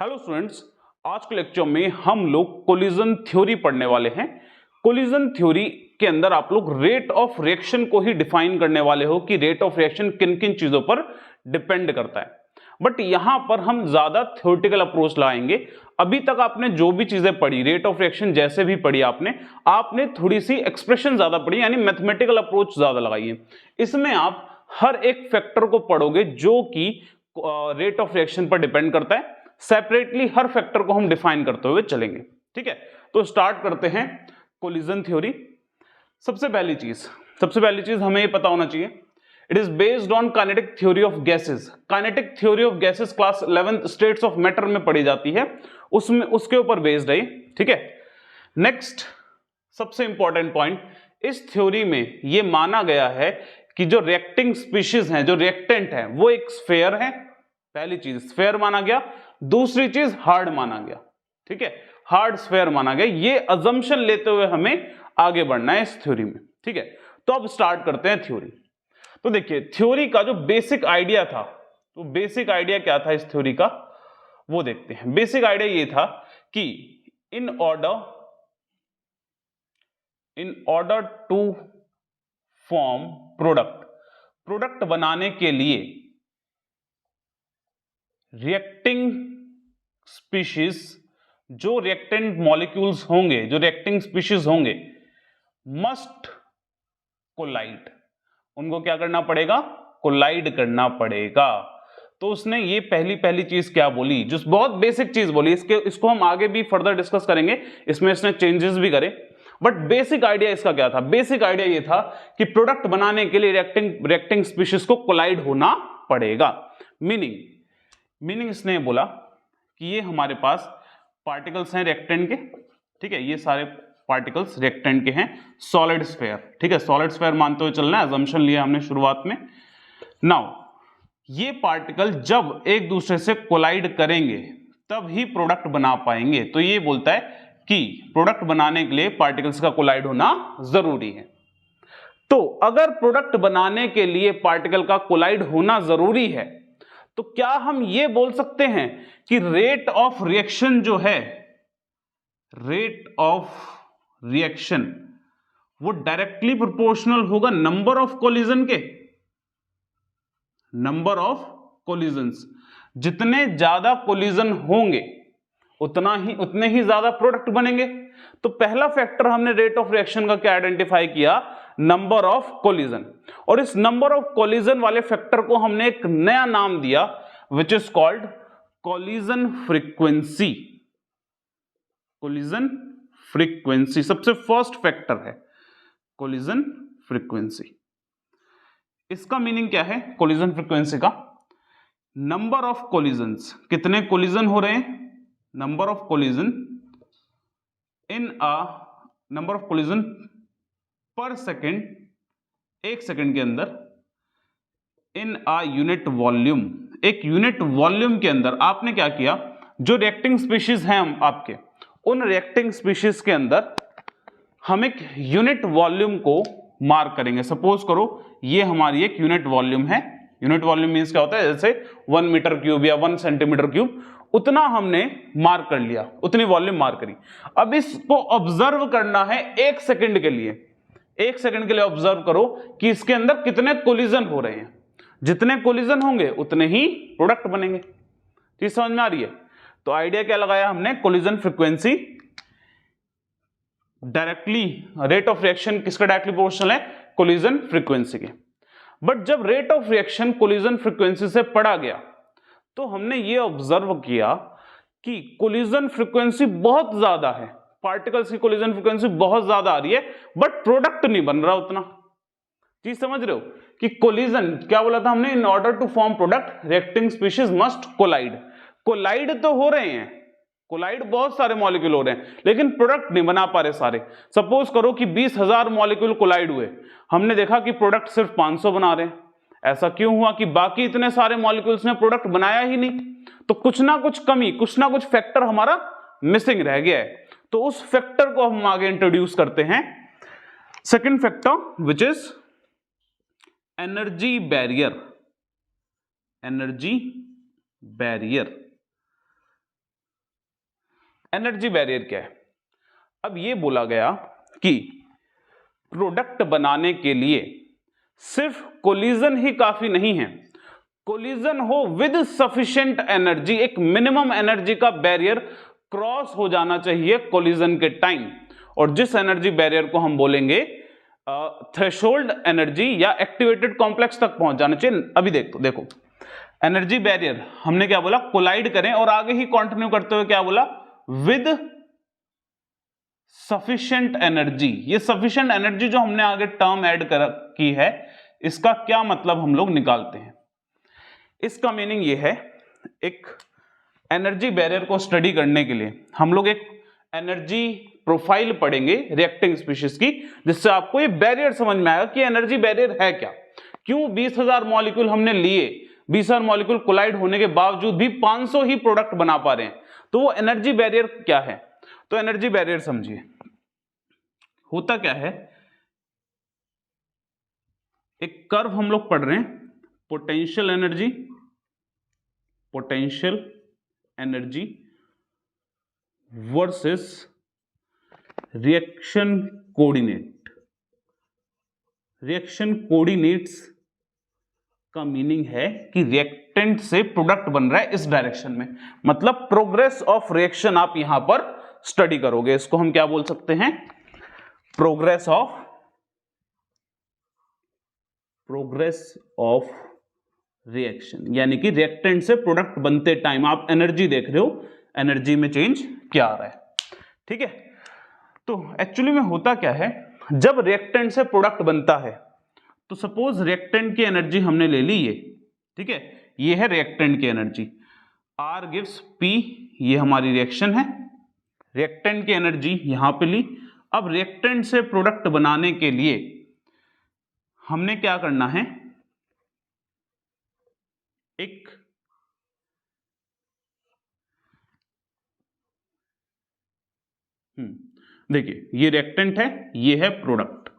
Hello students, आज के lecture में हम लोग कोलिजन थ्योरी पढ़ने वाले हैं। कोलिजन थ्योरी के अंदर आप लोग रेट ऑफ रिएक्शन को ही डिफाइन करने वाले हो कि रेट ऑफ रिएक्शन किन किन चीजों पर डिपेंड करता है। बट यहां पर हम ज्यादा थ्योरेटिकल अप्रोच लाएंगे। अभी तक आपने जो भी चीजें पढ़ी, रेट ऑफ रिएक्शन जैसे भी पढ़ी आपने थोड़ी सी एक्सप्रेशन ज्यादा पढ़ी, यानी मैथमेटिकल अप्रोच ज्यादा लगाई है। इसमें आप हर एक फैक्टर को पढ़ोगे जो कि रेट ऑफ रिएक्शन पर डिपेंड करता है। सेपरेटली हर फैक्टर को हम डिफाइन करते हुए चलेंगे। ठीक है, तो स्टार्ट करते हैं कोलिजन थ्योरी। सबसे पहली चीज हमें ये पता होना चाहिए, it is based on kinetic theory of gases. Kinetic theory of gases class 11th states of matter में पढ़ी जाती है, उसमें उसके ऊपर बेस्ड है। ठीक है, नेक्स्ट सबसे इंपॉर्टेंट पॉइंट, इस थ्योरी में यह माना गया है कि जो रिएक्टिंग स्पीशीज हैं, जो रिएक्टेंट है, वो एक स्फेयर है। पहली चीज स्फेयर माना गया, दूसरी चीज हार्ड माना गया। ठीक है, हार्ड स्फेयर माना गया। ये अजम्पशन लेते हुए हमें आगे बढ़ना है इस थ्योरी में। ठीक है, तो अब स्टार्ट करते हैं थ्योरी। तो देखिए, थ्योरी का जो बेसिक आइडिया था, तो बेसिक आइडिया क्या था इस थ्योरी का, वो देखते हैं। बेसिक आइडिया ये था कि in order to form product बनाने के लिए रिएक्टिंग स्पीशीज, जो रिएक्टेंट मॉलिक्यूल्स होंगे, जो रिएक्टिंग स्पीशीज होंगे, मस्ट कोलाइड। उनको क्या करना पड़ेगा? कोलाइड करना पड़ेगा। तो उसने ये पहली चीज क्या बोली, जो बहुत बेसिक चीज बोली, इसको हम आगे भी फर्दर डिस्कस करेंगे, इसमें इसने चेंजेस भी करे। बट बेसिक आइडिया इसका क्या था? बेसिक आइडिया ये था कि प्रोडक्ट बनाने के लिए रिएक्टिंग स्पीशीज को कोलाइड होना पड़ेगा। मीनिंग इसने बोला कि ये हमारे पास पार्टिकल्स हैं रिएक्टेंट के। ठीक है, ये सारे पार्टिकल्स रिएक्टेंट के हैं, सॉलिड स्फेयर। ठीक है, सॉलिड स्फेयर मानते हुए चलना है, अजम्पशन लिया हमने शुरुआत में। नाउ ये पार्टिकल जब एक दूसरे से कोलाइड करेंगे तब ही प्रोडक्ट बना पाएंगे। तो ये बोलता है कि प्रोडक्ट बनाने के लिए पार्टिकल्स का कोलाइड होना जरूरी है। तो अगर प्रोडक्ट बनाने के लिए पार्टिकल का कोलाइड होना जरूरी है, तो क्या हम ये बोल सकते हैं कि रेट ऑफ रिएक्शन जो है, रेट ऑफ रिएक्शन वो डायरेक्टली प्रोपोर्शनल होगा नंबर ऑफ कोलिजन के? नंबर ऑफ कोलिजन्स, जितने ज्यादा कोलिजन होंगे उतने ही ज्यादा प्रोडक्ट बनेंगे। तो पहला फैक्टर हमने रेट ऑफ रिएक्शन का क्या आइडेंटिफाई किया? Number of collision. और इस नंबर ऑफ कोलिजन वाले फैक्टर को हमने एक नया नाम दिया, which is called collision frequency. Collision frequency सबसे फर्स्ट फैक्टर है, कोलिजन फ्रीक्वेंसी। इसका मीनिंग क्या है कोलिजन फ्रीक्वेंसी का? नंबर ऑफ कोलिजन्स, कितने कोलिजन हो रहे हैं, number of collision in number of collision पर सेकेंड, एक सेकेंड के अंदर, इन यूनिट वॉल्यूम, एक यूनिट वॉल्यूम के अंदर। आपने क्या किया, जो रिएक्टिंग स्पीशीज हैं आपके, उन रिएक्टिंग स्पीशीज के अंदर हम एक यूनिट वॉल्यूम को मार्क करेंगे। सपोज करो ये हमारी एक यूनिट वॉल्यूम है। यूनिट वॉल्यूम मींस क्या होता है? जैसे 1 मीटर क्यूब या 1 सेंटीमीटर क्यूब, उतना हमने मार्क कर लिया, उतनी वॉल्यूम मार्क करी। अब इसको ऑब्जर्व करना है 1 सेकंड के लिए। 1 सेकंड के लिए ऑब्जर्व करो कि इसके अंदर कितने कोलिजन हो रहे हैं। जितने कोलिजन होंगे उतने ही प्रोडक्ट बनेंगे। चीज समझ में आ रही है? तो आइडिया क्या लगाया हमने? Collision frequency directly, rate of reaction किसका डायरेक्टली प्रोपोर्शनल है? कोलिजन फ्रीक्वेंसी के। बट जब rate of reaction collision frequency से पढ़ा गया तो हमने ये ऑब्जर्व किया कि कोलिजन फ्रीक्वेंसी बहुत ज्यादा है, पार्टिकल्स की कोलिजन फ्रीक्वेंसी बहुत ज्यादा आ रही है, बट प्रोडक्ट नहीं बन रहा उतना। चीज समझ रहे हो कि कोलिजन क्या बोला था हमने? In order to form product reacting species must collide. Collide तो हो रहे हैं, कोलाइड बहुत सारे मॉलिक्यूल हो रहे हैं, लेकिन प्रोडक्ट नहीं बना पा रहे सारे। सपोज करो कि 20,000 मॉलिक्यूल कोलाइड हुए, हमने देखा कि प्रोडक्ट सिर्फ 500 बना रहे हैं। ऐसा क्यों हुआ कि बाकी इतने सारे मॉलिक्यूल्स ने प्रोडक्ट बनाया ही नहीं? तो कुछ ना कुछ कमी, कुछ ना कुछ फैक्टर हमारा मिसिंग रह गया है। तो उस फैक्टर को हम आगे इंट्रोड्यूस करते हैं। Second factor which is energy barrier. Energy barrier energy barrier क्या है? अब ये बोला गया कि प्रोडक्ट बनाने के लिए सिर्फ कोलिजन ही काफी नहीं है, कोलिजन हो विद सफिशिएंट एनर्जी, एक मिनिमम एनर्जी का बैरियर क्रॉस हो जाना चाहिए कोलिजन के टाइम, और जिस एनर्जी बैरियर को हम बोलेंगे थ्रेशोल्ड एनर्जी या एक्टिवेटेड कॉम्प्लेक्स तक पहुंच जाना चाहिए। अभी देखो एनर्जी बैरियर हमने क्या बोला, कोलाइड करें, और आगे ही कंटिन्यू करते हुए क्या बोला, विद सफिशिएंट एनर्जी। ये सफिशिएंट एनर्जी जो हमने आगे टर्म ऐड की है, इसका क्या मतलब हम लोग निकालते हैं? इसका मीनिंग ये है, एक एनर्जी बैरियर को स्टडी करने के लिए हम लोग एक एनर्जी प्रोफाइल पढ़ेंगे रिएक्टिंग स्पीशीज की, जिससे आपको ये बैरियर समझ में आएगा कि एनर्जी बैरियर है क्या, क्यों 20,000 मॉलिक्यूल हमने लिए, 20,000 मॉलिक्यूल कोलाइड होने के बावजूद भी 500 ही प्रोडक्ट बना पा रहे हैं, तो वो एनर्जी बैरियर क्या है? तो एनर्जी बैरियर समझिए, होता क्या है, एक कर्व हम लोग पढ़ रहे हैं, potential energy versus reaction coordinates का मीनिंग है कि रिएक्टेंट से प्रोडक्ट बन रहा है इस डायरेक्शन में, मतलब प्रोग्रेस ऑफ रिएक्शन आप यहां पर स्टडी करोगे। इसको हम क्या बोल सकते हैं, प्रोग्रेस ऑफ रिएक्शन, यानी कि रिएक्टेंट से प्रोडक्ट बनते टाइम आप एनर्जी देख रहे हो, एनर्जी में चेंज क्या आ रहा है, ठीक है। तो एक्चुअली में होता क्या है, जब रिएक्टेंट से प्रोडक्ट बनता है, तो सपोज रिएक्टेंट की एनर्जी हमने ले ली ये, ठीक है, ये है रिएक्टेंट की एनर्जी, R गिव्स P, ये हमारी रिएक्शन है, रिएक्टेंट की एनर्जी यहां पे ली। अब रिएक्टेंट से प्रोडक्ट बनाने के लिए हमने क्या करना है, एक देखिए ये रिएक्टेंट है, ये है प्रोडक्ट।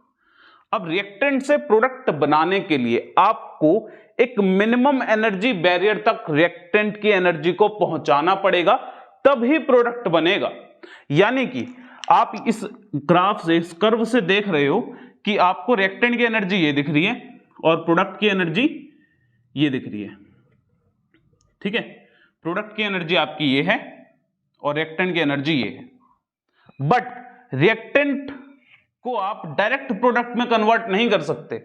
अब रिएक्टेंट से प्रोडक्ट बनाने के लिए आपको एक मिनिमम एनर्जी बैरियर तक रिएक्टेंट की एनर्जी को पहुंचाना पड़ेगा, तभी प्रोडक्ट बनेगा। यानी कि आप इस ग्राफ से, इस कर्व से देख रहे हो कि आपको रिएक्टेंट की एनर्जी ये दिख रही है और प्रोडक्ट की एनर्जी ये दिख रही है, ठीक है। प्रोडक्ट की एनर्जी आपकी ये है और रिएक्टेंट की एनर्जी ये है, बट रिएक्टेंट को आप डायरेक्ट प्रोडक्ट में कन्वर्ट नहीं कर सकते,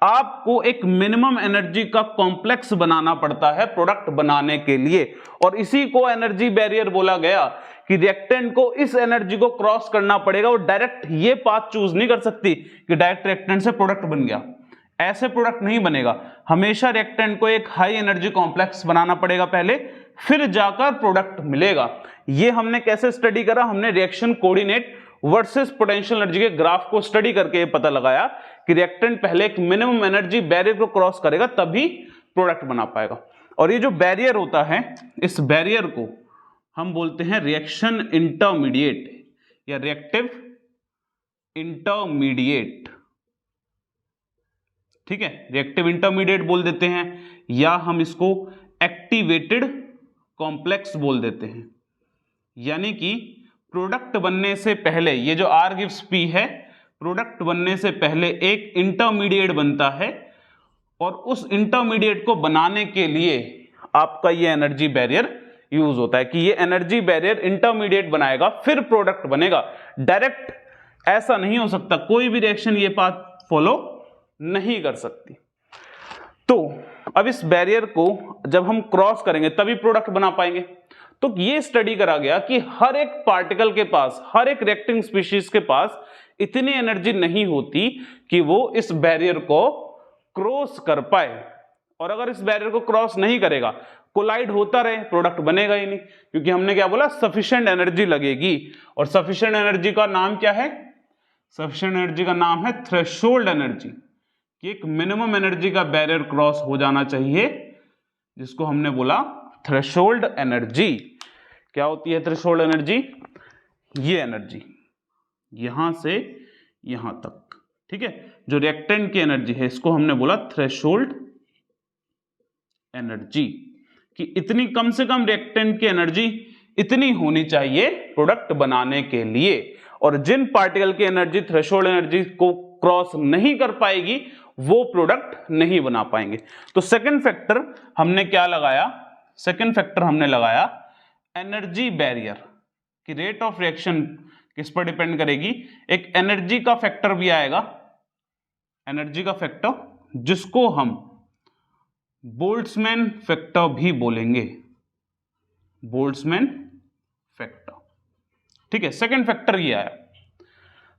आपको एक मिनिमम एनर्जी का कॉम्प्लेक्स बनाना पड़ता है प्रोडक्ट बनाने के लिए, और इसी को एनर्जी बैरियर बोला गया कि रिएक्टेंट को इस एनर्जी को क्रॉस करना पड़ेगा, वो डायरेक्ट ये पाथ चूज नहीं कर सकती कि डायरेक्ट रिएक्टेंट से प्रोडक्ट बन गया, ऐसे प्रोडक्ट नहीं बनेगा। हमेशा रिएक्टेंट को एक हाई एनर्जी कॉम्प्लेक्स बनाना पड़ेगा पहले, फिर जाकर प्रोडक्ट मिलेगा। ये हमने कैसे स्टडी करा, हमने reaction coordinate versus potential energy के ग्राफ को स्टडी करके ये पता लगाया कि रिएक्टेंट पहले एक मिनिमम एनर्जी बैरियर को क्रॉस करेगा तभी प्रोडक्ट बना पाएगा। और ये जो बैरियर होता है, इस बैरियर को हम बोलते हैं रिएक्शन इंटरमीडिएट या रिएक्टिव इंटरमीडिएट, ठीक है, रिएक्टिव इंटरमीडिएट बोल देते हैं, या हम इसको एक्टिवेटेड कॉम्प्लेक्स बोल देते हैं। यानी कि प्रोडक्ट बनने से पहले, ये जो R गिव्स P है, प्रोडक्ट बनने से पहले एक इंटरमीडिएट बनता है, और उस इंटरमीडिएट को बनाने के लिए आपका ये एनर्जी बैरियर यूज होता है कि ये एनर्जी बैरियर इंटरमीडिएट बनाएगा फिर प्रोडक्ट बनेगा। डायरेक्ट ऐसा नहीं हो सकता, कोई भी रिएक्शन ये पाथ फॉलो नहीं कर सकती। तो अब इस बैरियर को जब हम क्रॉस करेंगे तभी प्रोडक्ट बना पाएंगे। तो ये स्टडी करा गया कि हर एक पार्टिकल के पास, हर एक रिएक्टिंग स्पीशीज के पास इतनी एनर्जी नहीं होती कि वो इस बैरियर को क्रॉस कर पाए, और अगर इस बैरियर को क्रॉस नहीं करेगा, कोलाइड होता रहे, प्रोडक्ट बनेगा ही नहीं, क्योंकि हमने क्या बोला, सफिशिएंट एनर्जी लगेगी। और सफिशिएंट एनर्जी का नाम क्या है, सफिशिएंट एनर्जी का नाम है थ्रेशोल्ड एनर्जी, कि एक मिनिमम एनर्जी का बैरियर क्रॉस हो जाना चाहिए, जिसको हमने बोला थ्रेशोल्ड एनर्जी। क्या होती है थ्रेशोल्ड एनर्जी? ये एनर्जी यहां से यहां तक, ठीक है, जो रिएक्टेंट की एनर्जी है, इसको हमने बोला थ्रेशोल्ड एनर्जी, कि इतनी कम से कम रिएक्टेंट की एनर्जी इतनी होनी चाहिए प्रोडक्ट बनाने के लिए, और जिन पार्टिकल की एनर्जी थ्रेशोल्ड एनर्जी को क्रॉस नहीं कर पाएगी वो प्रोडक्ट नहीं बना पाएंगे। तो सेकंड फैक्टर हमने क्या लगाया, सेकंड फैक्टर हमने लगाया एनर्जी बैरियर, कि रेट ऑफ रिएक्शन किस पर डिपेंड करेगी, एक एनर्जी का फैक्टर भी आएगा, एनर्जी का फैक्टर जिसको हम बोल्ट्जमैन फैक्टर भी बोलेंगे, बोल्ट्जमैन फैक्टर। ठीक है, सेकंड फैक्टर ये आया।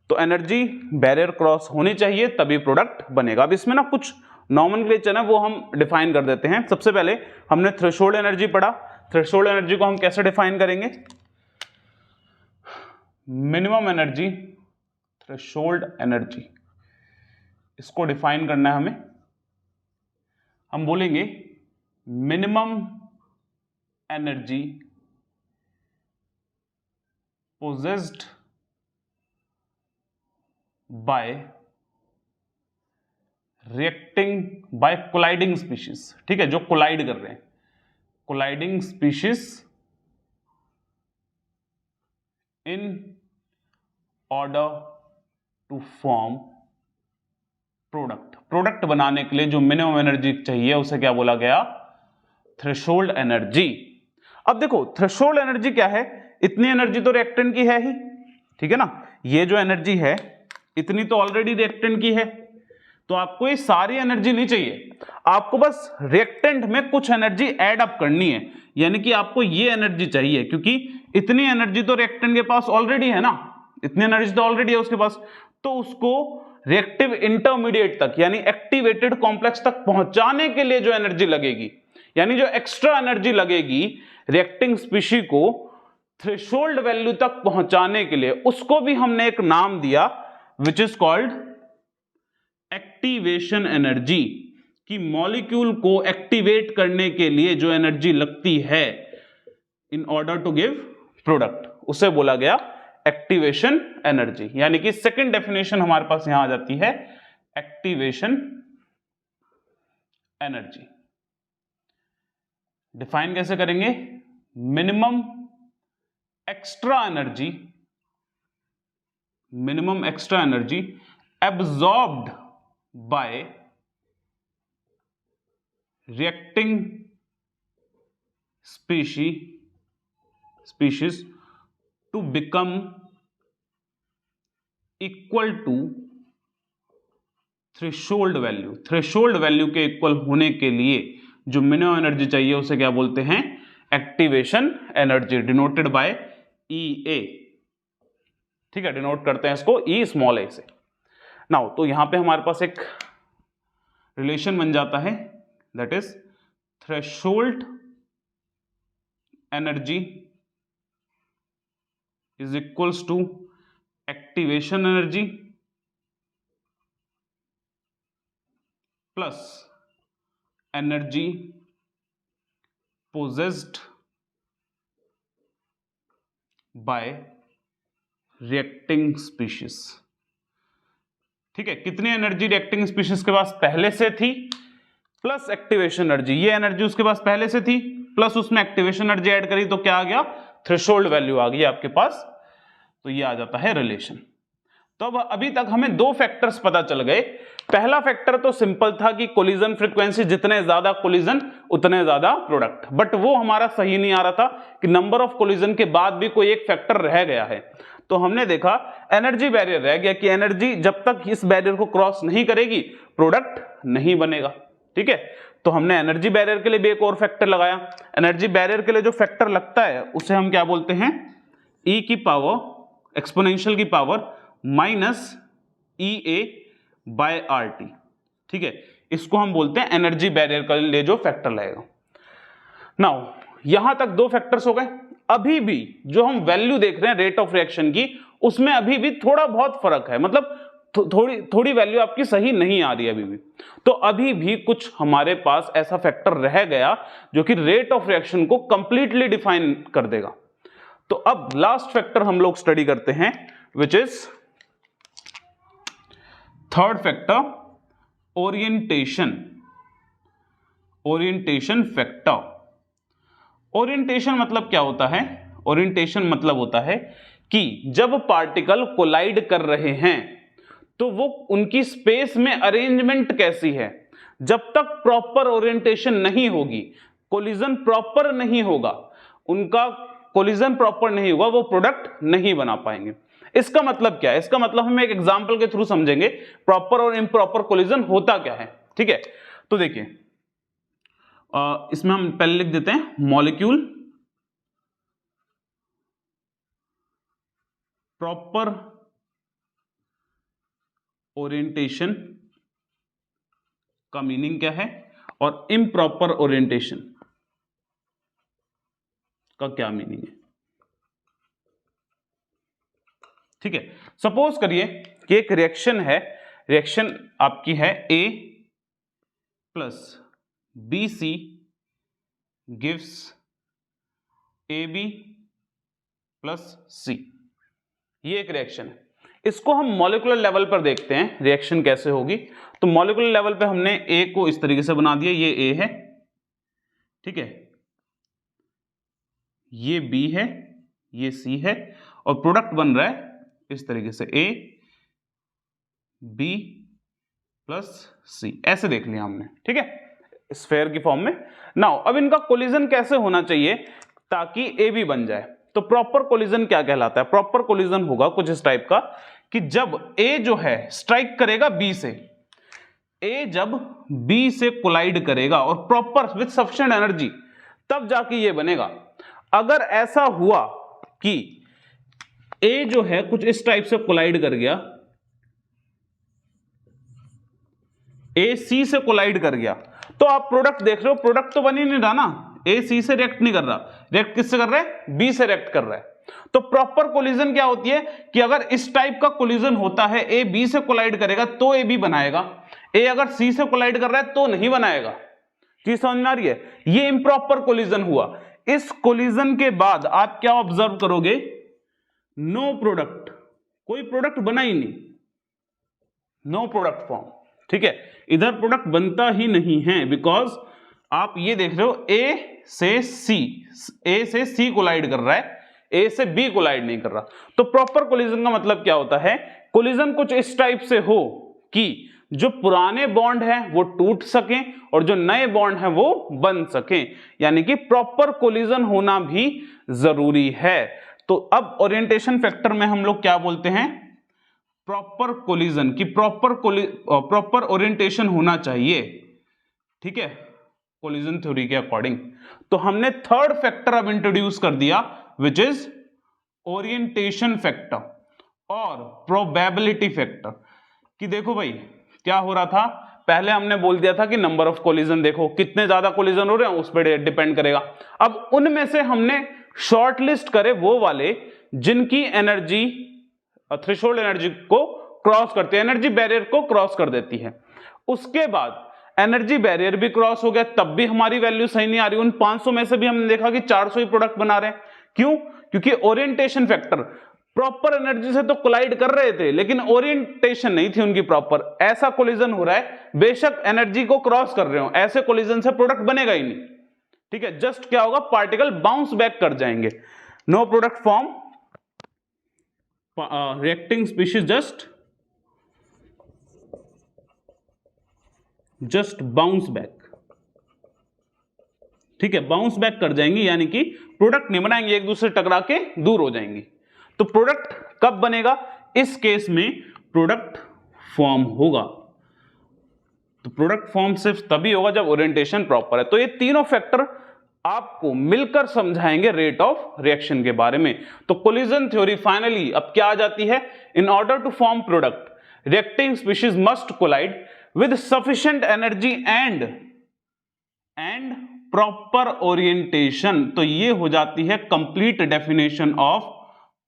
तो एनर्जी बैरियर क्रॉस होनी चाहिए तभी प्रोडक्ट बनेगा। अब इसमें ना कुछ नॉमेनक्लेचर है वो हम डिफाइन कर देते हैं। सबसे पहले हमने थ्रेशोल्ड एनर्जी पढ़ा, थ्रेशोल्ड एनर्जी को हम कैसे डिफाइन करेंगे, मिनिमम एनर्जी, थ्रेशोल्ड एनर्जी, इसको डिफाइन करना है हमें। हम बोलेंगे minimum energy possessed by reacting by colliding species। ठीक है, जो कोलाइड कर रहे हैं, colliding species in order to form product. Product बनाने के लिए जो मिनिमम एनर्जी चाहिए उसे क्या बोला गया, थ्रेशोल्ड एनर्जी। अब देखो थ्रेशोल्ड एनर्जी क्या है, इतनी एनर्जी तो रिएक्टेंट की है ही, ठीक है ना, ये जो एनर्जी है इतनी तो ऑलरेडी रिएक्टेंट की है, तो आपको ये सारी एनर्जी नहीं चाहिए, आपको बस रिएक्टेंट में कुछ एनर्जी ऐड अप करनी है, यानी कि आपको ये एनर्जी चाहिए, क्योंकि इतनी एनर्जी तो रिएक्टेंट के पास ऑलरेडी है ना, इतनी एनर्जी तो ऑलरेडी है उसके पास, तो उसको रिएक्टिव इंटरमीडिएट तक यानी एक्टिवेटेड कॉम्प्लेक्स तक पहुंचाने के लिए जो एनर्जी लगेगी, यानी जो एक्स्ट्रा एनर्जी लगेगी रिएक्टिंग स्पीशी को थ्रेशोल्ड वैल्यू तक पहुंचाने के लिए, उसको भी हमने एक नाम दिया which is called activation energy, कि मॉलिक्यूल को एक्टिवेट करने के लिए जो एनर्जी लगती है in order to give product, उसे बोला गया एक्टिवेशन एनर्जी। यानी कि सेकंड डेफिनेशन हमारे पास यहां आ जाती है एक्टिवेशन एनर्जी। डिफाइन कैसे करेंगे, minimum extra energy, minimum extra energy absorbed bye reacting species to become equal to threshold value. Threshold value के इक्वल होने के लिए जो मिनिमम एनर्जी चाहिए उसे क्या बोलते हैं, activation energy, denoted by EA। ठीक है, डिनोट करते हैं इसको E स्मॉल a से। नाउ तो यहां पे हमारे पास एक रिलेशन बन जाता है, that is threshold energy is equals to activation energy plus energy possessed by reacting species. ठीक है, कितनी एनर्जी रिएक्टिंग स्पीशीज के पास पहले से थी प्लस एक्टिवेशन एनर्जी, ये एनर्जी उसके पास पहले से थी प्लस उसमें एक्टिवेशन एनर्जी ऐड करी तो क्या आ गया, थ्रेशोल्ड वैल्यू आ गई आपके पास। तो ये आ जाता है रिलेशन। तो अब अभी तक हमें दो फैक्टर्स पता चल गए। पहला फैक्टर तो सिंपल था कि कोलिजन फ्रीक्वेंसी, जितने ज्यादा कोलिजन उतने ज्यादा प्रोडक्ट, बट वो हमारा सही नहीं आ रहा था कि नंबर ऑफ कोलिजन के बाद भी कोई एक फैक्टर रह गया है। तो हमने देखा एनर्जी बैरियर रह गया कि एनर्जी जब तक इस बैरियर को क्रॉस नहीं करेगी प्रोडक्ट नहीं बनेगा। ठीक है, तो हमने एनर्जी बैरियर के लिए भी एक और फैक्टर लगाया। एनर्जी बैरियर के लिए जो फैक्टर लगता है उसे हम क्या बोलते हैं, ई की पावर एक्सपोनेंशियल की power minus EA by RT। ठीक है, इसको हम बोलते हैं एनर्जी बैरियर के लिए जो फैक्टर लगेगा। नाउ यहां तक दो फैक्टर्स हो गए। अभी भी जो हम वैल्यू देख रहे हैं रेट ऑफ रिएक्शन की, उसमें अभी भी थोड़ा बहुत फर्क है, मतलब थोड़ी वैल्यू आपकी सही नहीं आ रही है अभी भी। तो अभी भी कुछ हमारे पास ऐसा फैक्टर रह गया जो कि रेट ऑफ रिएक्शन को कंप्लीटली डिफाइन कर देगा। तो अब लास्ट फैक्टर हम लोग स्टडी करते हैं which is third factor, orientation. Orientation factor, orientation मतलब क्या होता है, ओरिएंटेशन मतलब होता है कि जब पार्टिकल कोलाइड कर रहे हैं तो वो उनकी स्पेस में अरेंजमेंट कैसी है। जब तक प्रॉपर ओरिएंटेशन नहीं होगी, कोलिजन प्रॉपर नहीं होगा, उनका कोलिजन प्रॉपर नहीं होगा, वो प्रोडक्ट नहीं बना पाएंगे। इसका मतलब क्या है? इसका मतलब हम एक एग्जांपल के थ्रू समझेंगे प्रॉपर और इम्प्रॉपर कोलिजन होता क्या है। ठीक है, तो देखिए इसमें हम पहले लिख देते हैं मॉलिक्यूल प्रॉपर ओरिएंटेशन का मीनिंग क्या है और इम्प्रॉपर ओरिएंटेशन का क्या मीनिंग है। ठीक है, सपोज करिए कि एक रिएक्शन है, रिएक्शन आपकी है A plus BC gives AB plus C। ये एक रिएक्शन है, इसको हम मॉलिक्यूलर लेवल पर देखते हैं रिएक्शन कैसे होगी। तो मॉलिक्यूलर लेवल पे हमने A को इस तरीके से बना दिया, ये A है, ठीक है, ये B है, ये C है, और प्रोडक्ट बन रहा है इस तरीके से A B प्लस C, ऐसे देख लिया हमने। ठीक है, स्फेयर की फॉर्म में। नाउ अब इनका कोलिजन कैसे होना चाहिए ताकि AB बन जाए। तो प्रॉपर कोलिजन क्या कहलाता है? प्रॉपर कोलिजन होगा कुछ इस टाइप का कि जब A जो है स्ट्राइक करेगा B से, A जब B से कोलाइड करेगा और प्रॉपर विथ सफिशिएंट एनर्जी, तब जाके ये बनेगा। अगर ऐसा हुआ कि A जो है कुछ इस टाइप से कोलाइड कर गया, A C से कोलाइड कर गया, तो आप प्रोडक्ट देख रहे हो, प्रोडक्ट तो बन ही नहीं रहा ना, A C से रिएक्ट नहीं कर रहा, रिएक्ट किससे कर रहा है? B से रिएक्ट कर रहा है। तो प्रॉपर कोलिजन क्या होती है कि अगर इस टाइप का कोलिजन होता है, A B से कोलाइड करेगा तो AB बनाएगा, A अगर C से कोलाइड कर रहा है तो नहीं बनाएगा। चीज समझ में आ रही है? ये इम्प्रॉपर कोलिजन हुआ। इस कोलिजन के बाद आप क्या ऑब्जर्व करोगे? नो प्रोडक्ट, कोई प्रोडक्ट बना ही नहीं, नो प्रोडक्ट फॉर्म। ठीक है, इधर प्रोडक्ट बनता ही नहीं है, बिकॉज आप ये देख रहे हो A से C कोलाइड कर रहा है, A से B कोलाइड नहीं कर रहा। तो प्रॉपर कोलिजन का मतलब क्या होता है? कोलिजन कुछ इस टाइप से हो कि जो पुराने बॉन्ड हैं वो टूट सकें और जो नए बॉन्ड हैं वो बन सकें, यानी कि प्रॉपर कोलिजन होना भी जरूरी है। तो अब ओरिएंटेशन फैक्टर में हम लोग क्या बोलते हैं? प्रॉपर कोलिजन की प्रॉपर ओरिएंटेशन होना चाहिए। ठीक है, कोलिजन थ्योरी के अकॉर्डिंग। तो हमने थर्ड फैक्टर अब इंट्रोड्यूस कर दिया, विच इज ओरिएंटेशन फैक्टर और प्रोबेबिलिटी फैक्टर। कि देखो भाई क्या हो रहा था, पहले हमने बोल दिया था कि नंबर ऑफ कोलिजन, देखो कितने ज्यादा कोलिजन हो रहे हैं उस पर डिपेंड करेगा। अब उनमें से हमने शॉर्टलिस्ट करे वो वाले जिनकी एनर्जी थ्रेशोल्ड एनर्जी को क्रॉस करती है, एनर्जी बैरियर को क्रॉस कर देती है। उसके बाद एनर्जी बैरियर भी क्रॉस हो गया, तब भी हमारी वैल्यू सही नहीं आ रही। उन 500 में से भी हमने देखा कि 400 ही प्रोडक्ट बना रहे हैं। क्यों? क्योंकि ओरिएंटेशन फैक्टर प्रॉपर एनर्जी से तो कोलाइड कर रहे थे लेकिन ओरिएंटेशन नहीं थी उनकी प्रॉपर। ऐसा कोलिजन हो रहा है, बेशक एनर्जी को क्रॉस कर रहे हो, ऐसे कोलिजन से प्रोडक्ट बनेगा ही नहीं। ठीक है, जस्ट क्या होगा? पार्टिकल बाउंस बैक कर जाएंगे, no product form, reacting species just bounce back. ठीक है, बाउंस बैक कर जाएंगी, यानी कि प्रोडक्ट नहीं बनाएंगे, एक दूसरे टकरा के दूर हो जाएंगी। तो प्रोडक्ट कब बनेगा? इस केस में प्रोडक्ट फॉर्म होगा। तो प्रोडक्ट फॉर्म सिर्फ तभी होगा जब ओरिएंटेशन प्रॉपर है। तो ये तीनों फैक्टर आपको मिलकर समझाएंगे रेट ऑफ रिएक्शन के बारे में। तो कोलिजन थ्योरी फाइनली अब क्या आ जाती है? In order to form product reacting species must collide with sufficient energy and proper orientation. तो ये हो जाती है complete definition of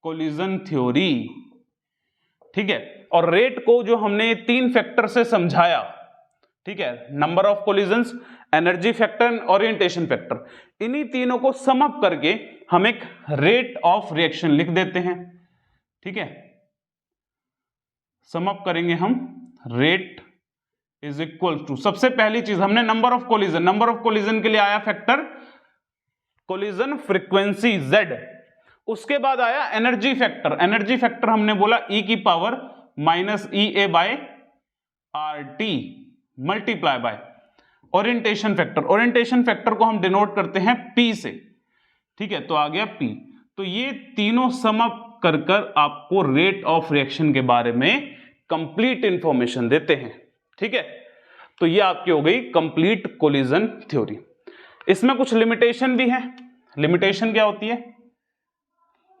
collision theory. ठीक है, और रेट को जो हमने ये तीन फैक्टर से समझाया, ठीक है, number of collisions, energy factor, orientation factor, इन्हीं तीनों को सम अप करके हम एक रेट ऑफ रिएक्शन लिख देते हैं। ठीक है, सम अप करेंगे हम, रेट इज इक्वल टू, सबसे पहली चीज हमने नंबर ऑफ कोलिजन के लिए आया फैक्टर कोलिजन फ्रीक्वेंसी Z। उसके बाद आया एनर्जी फैक्टर। एनर्जी फैक्टर हमने बोला e की power minus EA by RT multiply by orientation factor. Orientation factor को हम डिनोट करते हैं P से, ठीक है, तो आ गया P। तो ये तीनों सम अप कर कर आपको रेट ऑफ रिएक्शन के बारे में कंप्लीट इंफॉर्मेशन देते हैं, ठीक है। तो ये आपकी हो गई कंप्लीट कोलिजन थ्योरी। इसमें कुछ लिमिटेशन भी है। लिमिटेशन क्या होती है?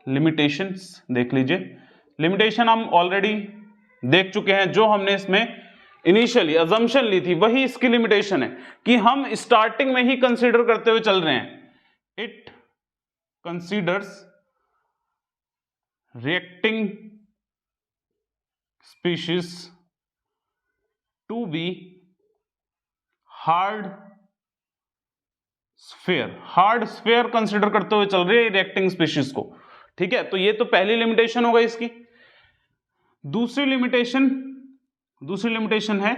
लिमिटेशंस देख लीजिए। लिमिटेशन हम ऑलरेडी देख चुके हैं। जो हमने इसमें इनिशियली अजम्पशन ली थी वही इसकी लिमिटेशन है कि हम स्टार्टिंग में ही कंसीडर करते हुए चल रहे हैं। It considers reacting species to be hard sphere. Hard sphere consider करते हुए चल रही है रिएक्टिंग स्पीशीज को, ठीक है। तो ये तो पहली लिमिटेशन हो गई इसकी। दूसरी लिमिटेशन है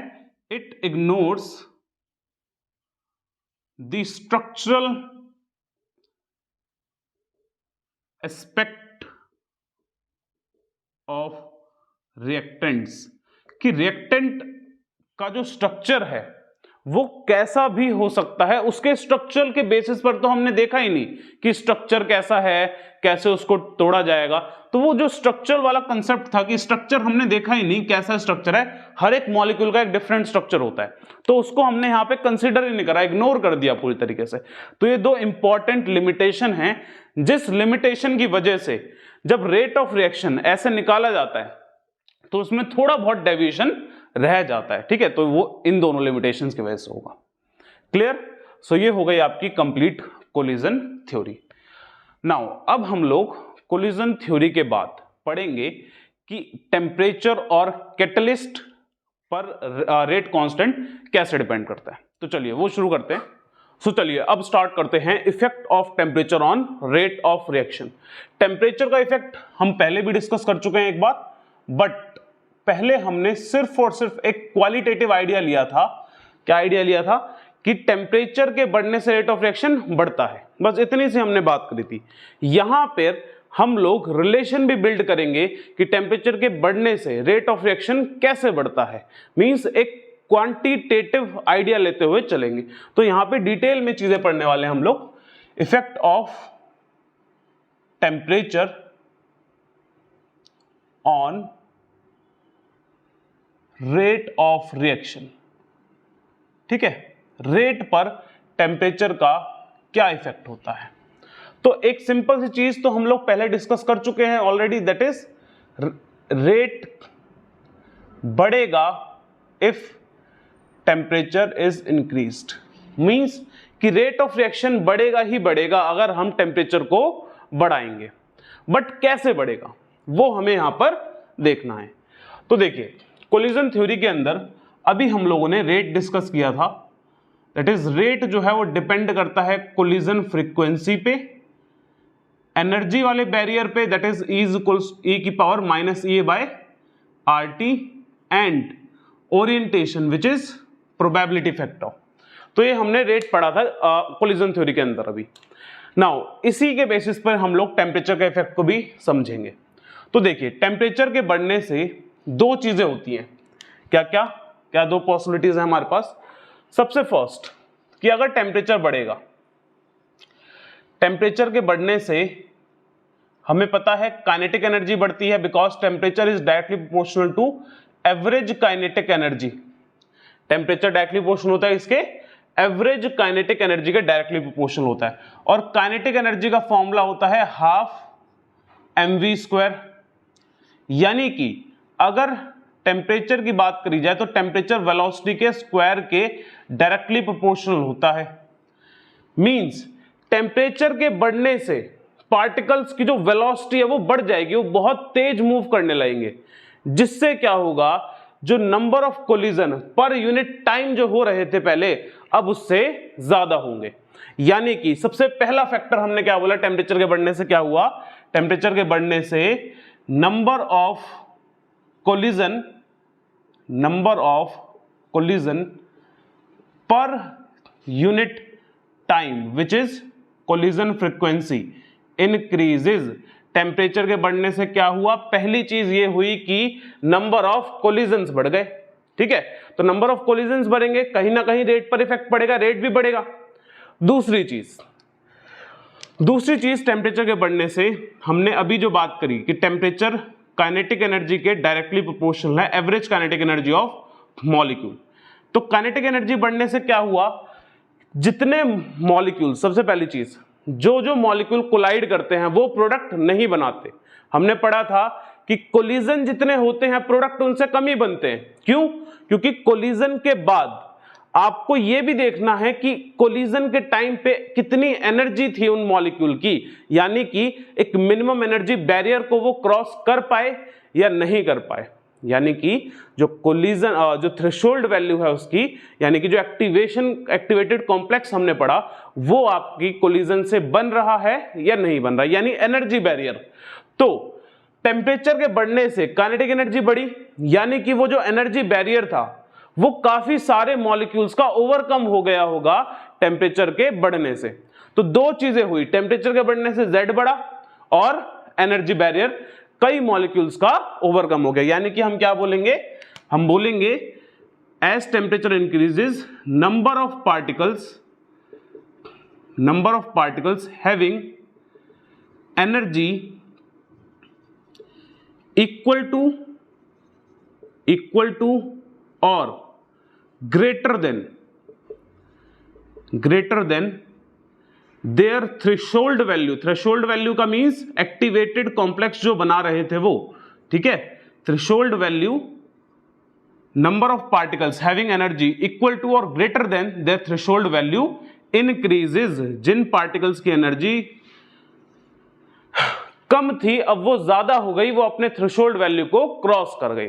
it ignores the structural aspect of reactants, कि रिएक्टेंट का जो स्ट्रक्चर है वो कैसा भी हो सकता है। उसके स्ट्रक्चर के बेसिस पर तो हमने देखा ही नहीं कि स्ट्रक्चर कैसा है, कैसे उसको तोड़ा जाएगा। तो वो जो स्ट्रक्चर वाला कंसेप्ट था कि स्ट्रक्चर हमने देखा ही नहीं कैसा स्ट्रक्चर है, हर एक मॉलिक्यूल का एक डिफरेंट स्ट्रक्चर होता है, तो उसको हमने यहां पे कंसीडर ही नहीं करा, इग्नोर कर दिया पूरी तरीके से। तो ये दो इंपॉर्टेंट लिमिटेशन है, जिस लिमिटेशन की वजह से जब रेट ऑफ रिएक्शन ऐसे निकाला जाता है तो उसमें थोड़ा बहुत डेविएशन रह जाता है, ठीक है। तो वो इन दोनों लिमिटेशंस की वजह से होगा। क्लियर? सो ये हो गई आपकी कंप्लीट कोलिजन थ्योरी। नाउ अब हम लोग कोलिजन थ्योरी के बाद पढ़ेंगे कि टेम्परेचर और कैटलिस्ट पर रेट कांस्टेंट कैसे डिपेंड करता है। तो चलिए वो शुरू करते हैं। सो चलिए अब स्टार्ट करते हैं effect of temperature on rate of reaction. Temperature का इफेक्ट हम पहले भी डिस्कस कर चुके हैं एक बार, बट पहले हमने सिर्फ और सिर्फ एक क्वालिटेटिव आइडिया लिया था। क्या आइडिया लिया था? कि टेम्परेचर के बढ़ने से रेट ऑफ रिएक्शन बढ़ता है, बस इतनी सी हमने बात करी थी। यहां पर हम लोग रिलेशन भी बिल्ड करेंगे कि टेम्परेचर के बढ़ने से रेट ऑफ रिएक्शन कैसे बढ़ता है, मींस एक क्वांटिटेटिव आइडिया लेते हुए चलेंगे। तो यहां पे डिटेल में चीजें पढ़ने वाले हैं हम लोग। Effect of temperature on rate of reaction, ठीक है। रेट पर टेम्परेचर का क्या इफेक्ट होता है? तो एक सिंपल सी चीज तो हम लोग पहले डिस्कस कर चुके हैं ऑलरेडी, दैट इज रेट बढ़ेगा if temperature is increased. Means कि रेट ऑफ रिएक्शन बढ़ेगा ही बढ़ेगा अगर हम टेम्परेचर को बढ़ाएंगे। बट कैसे बढ़ेगा वो हमें यहां पर देखना है। तो देखिए कोलिजन थ्योरी के अंदर अभी हम लोगों ने रेट डिस्कस किया था, दैट इज रेट जो है वो डिपेंड करता है कोलिजन फ्रीक्वेंसी पे, एनर्जी वाले बैरियर पे, दैट इज E की power minus EA by RT, and orientation which is probability factor. तो ये हमने रेट पढ़ा था कोलिजन थ्योरी के अंदर अभी। नाउ इसी के बेसिस पर हम लोग टेम्परेचर के इफेक्ट को भी समझेंगे। तो देखिए टेम्परेचर के बढ़ने से दो चीजें होती हैं। क्या क्या क्या दो पॉसिबिलिटीज है हमारे पास। सबसे फर्स्ट कि अगर टेम्परेचर बढ़ेगा, टेम्परेचर के बढ़ने से हमें पता है काइनेटिक एनर्जी बढ़ती है, because temperature is directly proportional to average kinetic energy. Temperature directly proportional होता है इसके एवरेज काइनेटिक एनर्जी के डायरेक्टली प्रोपोर्शनल होता है। और काइनेटिक एनर्जी का फॉर्मूला होता है हाफ mv²। यानी कि अगर टेम्परेचर की बात करी जाए तो टेम्परेचर वेलोसिटी के स्क्वायर के डायरेक्टली प्रोपोर्शनल होता है। मींस टेम्परेचर के बढ़ने से पार्टिकल्स की जो वेलोसिटी है वो बढ़ जाएगी, वो बहुत तेज मूव करने लगेंगे, जिससे क्या होगा, जो number of collision per unit time जो हो रहे थे पहले, अब उससे ज्यादा होंगे। यानी कि सबसे पहला फैक्टर हमने क्या बोला, टेम्परेचर के बढ़ने से क्या हुआ, टेम्परेचर के बढ़ने से number of collision per unit time which is collision frequency increases. Temperature के बढ़ने से क्या हुआ, पहली चीज ये हुई कि नंबर ऑफ कोलिजन्स बढ़ गए। ठीक है, तो नंबर ऑफ कोलिजन्स बढ़ेंगे, कहीं ना कहीं रेट पर इफेक्ट पड़ेगा, रेट भी बढ़ेगा। दूसरी चीज टेम्परेचर के बढ़ने से हमने अभी जो बात करी कि टेम्परेचर काइनेटिक एनर्जी के डायरेक्टली प्रोपोर्शनल है average kinetic energy of molecule. तो काइनेटिक एनर्जी बढ़ने से क्या हुआ, जितने मॉलिक्यूल, सबसे पहली चीज जो मॉलिक्यूल कोलाइड करते हैं वो प्रोडक्ट नहीं बनाते। हमने पढ़ा था कि कोलिजन जितने होते हैं प्रोडक्ट उनसे कम ही बनते हैं। क्यों? क्योंकि कोलिजन के बाद आपको यह भी देखना है कि कोलिजन के टाइम पे कितनी एनर्जी थी उन मॉलिक्यूल की, यानी कि एक मिनिमम एनर्जी बैरियर को वो क्रॉस कर पाए या नहीं कर पाए। यानी कि जो कोलिजन जो थ्रेशोल्ड वैल्यू है उसकी, यानी कि जो एक्टिवेटेड कॉम्प्लेक्स हमने पढ़ा वो आपकी कोलिजन से बन रहा है या नहीं बन रहा, यानी एनर्जी बैरियर। तो टेम्परेचर के बढ़ने से काइनेटिक एनर्जी बढ़ी, यानी कि वो जो एनर्जी बैरियर था वो काफी सारे मॉलिक्यूल्स का ओवरकम हो गया होगा टेम्परेचर के बढ़ने से। तो दो चीजें हुई, टेम्परेचर के बढ़ने से Z बढ़ा और एनर्जी बैरियर कई मॉलिक्यूल्स का ओवरकम हो गया। यानी कि हम क्या बोलेंगे, हम बोलेंगे as temperature increases number of particles having energy equal to or greater than their threshold value का मीन्स एक्टिवेटेड कॉम्प्लेक्स जो बना रहे थे वो। ठीक है, threshold value number of particles having energy equal to or greater than their threshold value increases. जिन particles की एनर्जी कम थी अब वो ज्यादा हो गई, वो अपने थ्रेशोल्ड वैल्यू को क्रॉस कर गई।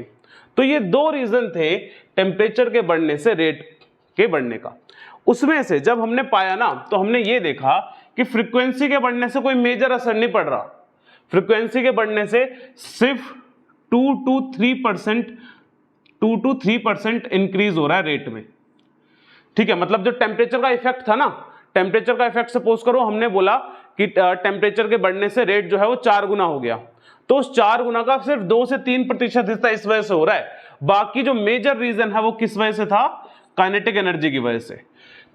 तो ये दो रीजन थे टेम्परेचर के बढ़ने से रेट के बढ़ने का। उसमें से जब हमने पाया ना तो हमने ये देखा कि फ्रीक्वेंसी के बढ़ने से कोई मेजर असर नहीं पड़ रहा। फ्रीक्वेंसी के बढ़ने से सिर्फ 2 to 3% इंक्रीज हो रहा है रेट में। ठीक है, मतलब जो टेम्परेचर का इफेक्ट था ना, टेम्परेचर का इफेक्ट सपोज करो हमने बोला कि टेम्परेचर के बढ़ने से रेट जो है वो 4 गुना हो गया, तो उस 4 गुना का सिर्फ 2 से 3% हिस्सा इस वजह से हो रहा है। बाकी जो मेजर रीजन है वो किस वजह से था, काइनेटिक एनर्जी की वजह से।